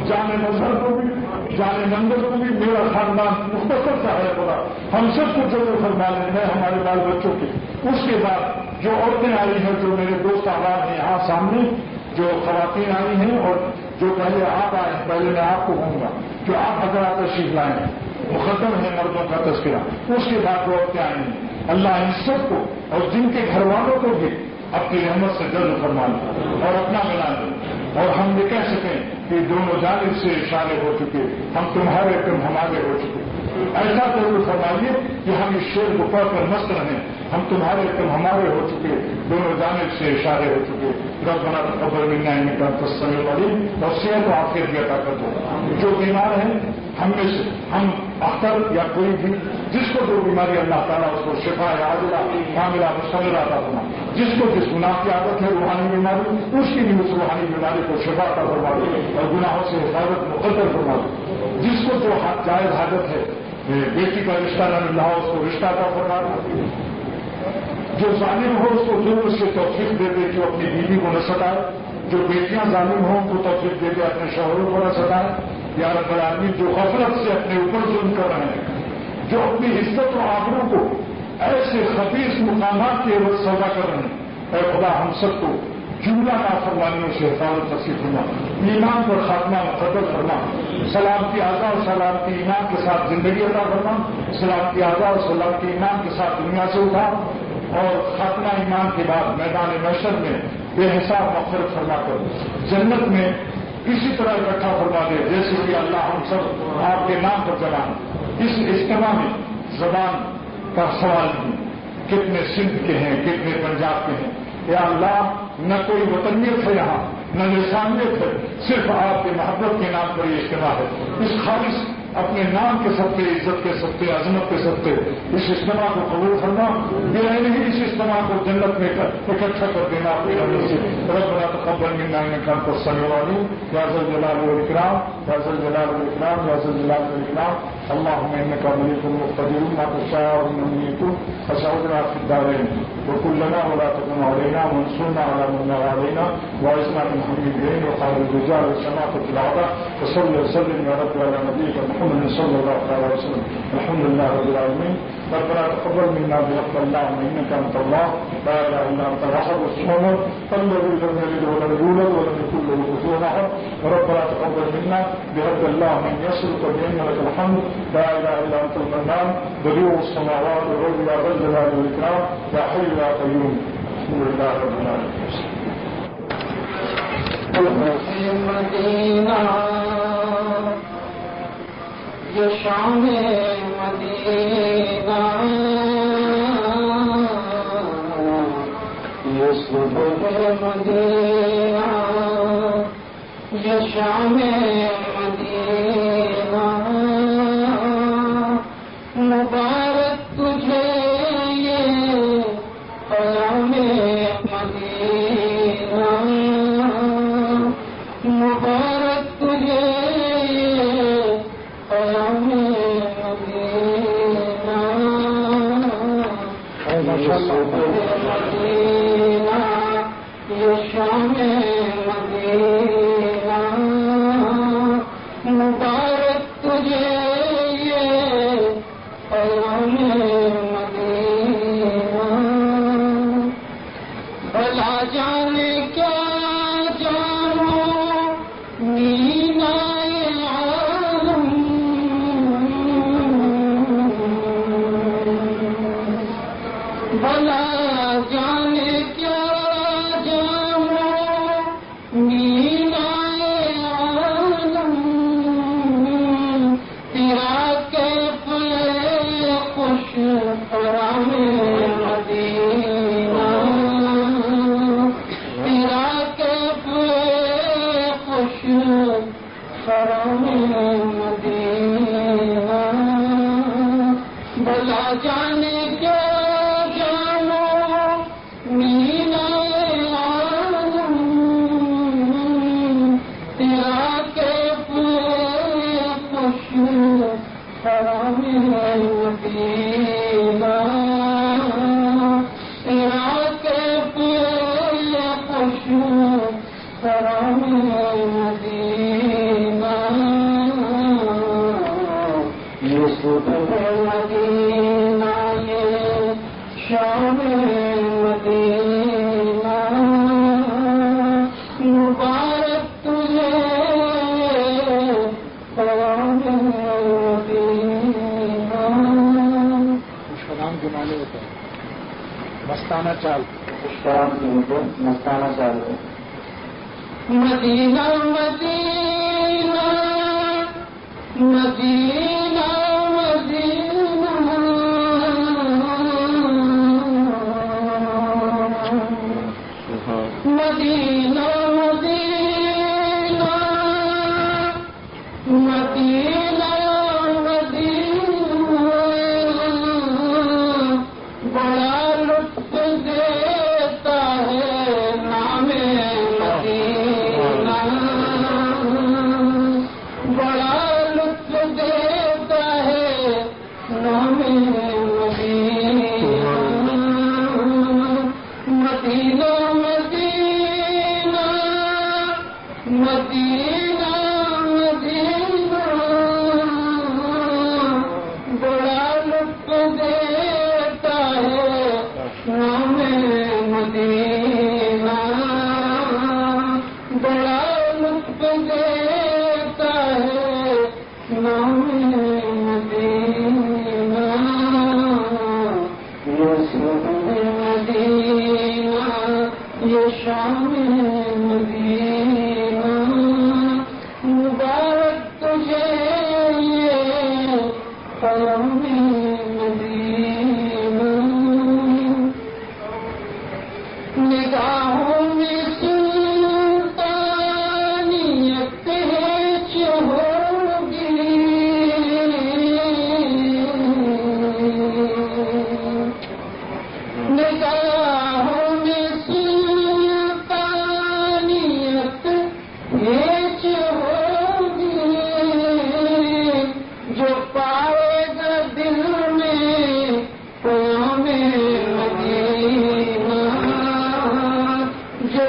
جانے مظہر کو بھی، جانے نندر کو بھی، میرا خاندان مختصر سا ہے خدا ہم سب کو ضرور فرما لیں، میں ہمارے بال بچوں کی. اس کے بعد جو عورتیں آئی ہیں، جو میرے دوست احباب ہیں یہاں سامنے، جو خواتین آئی ہیں اور جو پہلے آپ آئے ہیں، پہلے میں آپ کو کہوں گا کہ آپ حضرات تشریف لائیں، مقدم ہے مردوں کا تذکرہ. اس کے بعد جو عورتیں آئی ہیں، اللہ ان سب کو اور جن کے گھر والوں کو بھی اپنی رحمت سے جلد فرما لیں اور اپنا بنا لیں، اور ہم یہ کہہ سکیں کہ دونوں جانب سے اشارے ہو چکے، ہم تمہارے تم ہمارے ہو چکے. ایسا ضرور فرمائیے کہ ہم اس شعر کو پڑھ کر مست رہیں، ہم تمہارے تم ہمارے ہو چکے، دونوں جانب سے اشارے ہو چکے. ربنا تقبل منا انک انت السمیع العلیم. اور صحت و عافیت بھی عطا کر دو. جو بیمار ہیں ہم میں سے، ہم اختر یا کوئی بھی جس کو جو بیماری اللہ تعالیٰ اس کو شفا عاجلہ کاملہ مستمرہ عطا فرما. جس کو جس گناہ کی عادت ہے روحانی بیماری، اس کی بھی اس روحانی بیماری کو شفا عطا فرما دو اور گناہوں سے حفاظت مقدر فرما دو. جس کو جو جائز حاجت ہے، بیٹی کا رشتہ نہ ملا ہو اس کو رشتہ عطا فرما دو. جو ظالم ہو اس کو ضرور اس سے توفیق دے دے کہ اپنی بیوی کو نہ ستائے. جو بیٹیاں ظالم ہوں ان کو توفیق دے دے اپنے شوہروں کو نہ ستائے. یا رب العالمین جو غفلت سے اپنے اوپر ظلم کر رہے ہیں، جو اپنی عزت و آبرو کو ایسے خبیث مقامات کے عوض سودا کر رہے ہیں، اے خدا ہم سب کو جملہ نافرمانیوں سے حفاظت نصیب فرما، ایمان پر خاتمہ مقدر فرما، سلامتی آزاد اور سلامتی ایمان کے ساتھ زندگی عطا فرما، سلامتی آزاد اور سلامتی ایمان کے ساتھ دنیا سے اٹھا، اور خاتمہ ایمان کے بعد میدان محشر میں بے حساب مغفرت فرما کر جنت میں اسی طرح اکٹھا فرما دے جیسے کہ اللہ ہم سب آپ کے نام پر جمع. اس اجتماع میں زبان کا سوال نہیں، کتنے سندھ کے ہیں، کتنے پنجاب کے ہیں. یا اللہ نہ کوئی وطنیت ہے یہاں، نہ لسانیت ہے، صرف آپ کے محبت کے نام پر یہ اجتماع ہے. اس خالص اپنے نام کے سب عزت کے سب عظمت کے سب اس اجتماع کو قبول کرنا، یہ نہیں اس اجتماع کو جنت میں اکٹھا کر دینا اپنی رحمت سے. ربنا تقبل منا انک انت السمیع العلیم. یا ذا الجلال والاکرام، یا ذا الجلال والاکرام، یا ذا الجلال والاکرام. اللهم انك مليك مقتدر ما تشاء ومن فسعدنا في الدارين وكلنا ولا تكن علينا وانصرنا على من علينا واعصمنا من حمد الدين وقال الرجال والسماء في العطاء. وصلى وسلم يا رب على نبيك محمد صلى الله عليه وسلم. الحمد لله رب العالمين. ربنا تقبل منا برحمة الله انك انت الله لا اله الا انت الاحد الصمد الذي لم يلد ولم يولد ولم يكن له كفوا احد. ربنا تقبل منا برحمة الله من يسرك بان لك الحمد لا اله الا انت المنان بديع السماوات والارض يا ذا الجلال والاكرام يا حي يا قيوم. الحمد لله رب العالمين. مدینہ یہ شام مدینہ یہ صبح مدینہ یہ شام مدینہ مبارک تجھے یہ قیام مدینہ مبارک تجھے قیام مدینہ یہ شام مدینہ مبارک تجھے یہ قیام مدینہ بھلا جانے کیا بھلا جانے کیا جانو حرم مدینہ یہ صبح مدینہ یہ شام مدینہ مبارک تجھے حرم مدینہ. اس کا نام جو مانے ہوتا ہے مستانہ چال. مستانہ چال ہے. مدینہ مدینہ مدینہ مدینہ مدینہ مدینہ مدینہ مدینہ بڑا لطف دیتا ہے نام مدینہ بڑا لطف دیتا ہے نام مدینہ مدینہ مدینہ مدینہ مدینہ بڑا لطف دیتا ہے نام مدینہ بڑا لطف دیتا ہے نام مدینہ یہ صبح مدینہ یہ شام مدینہ مبارک تجھے یہ حرم مدینہ. نگاہوں میں سلطانیت ہوگی نگاہوں میں سلطانیت ہوگی جو پائے گا دل میں قیام مدینہ جو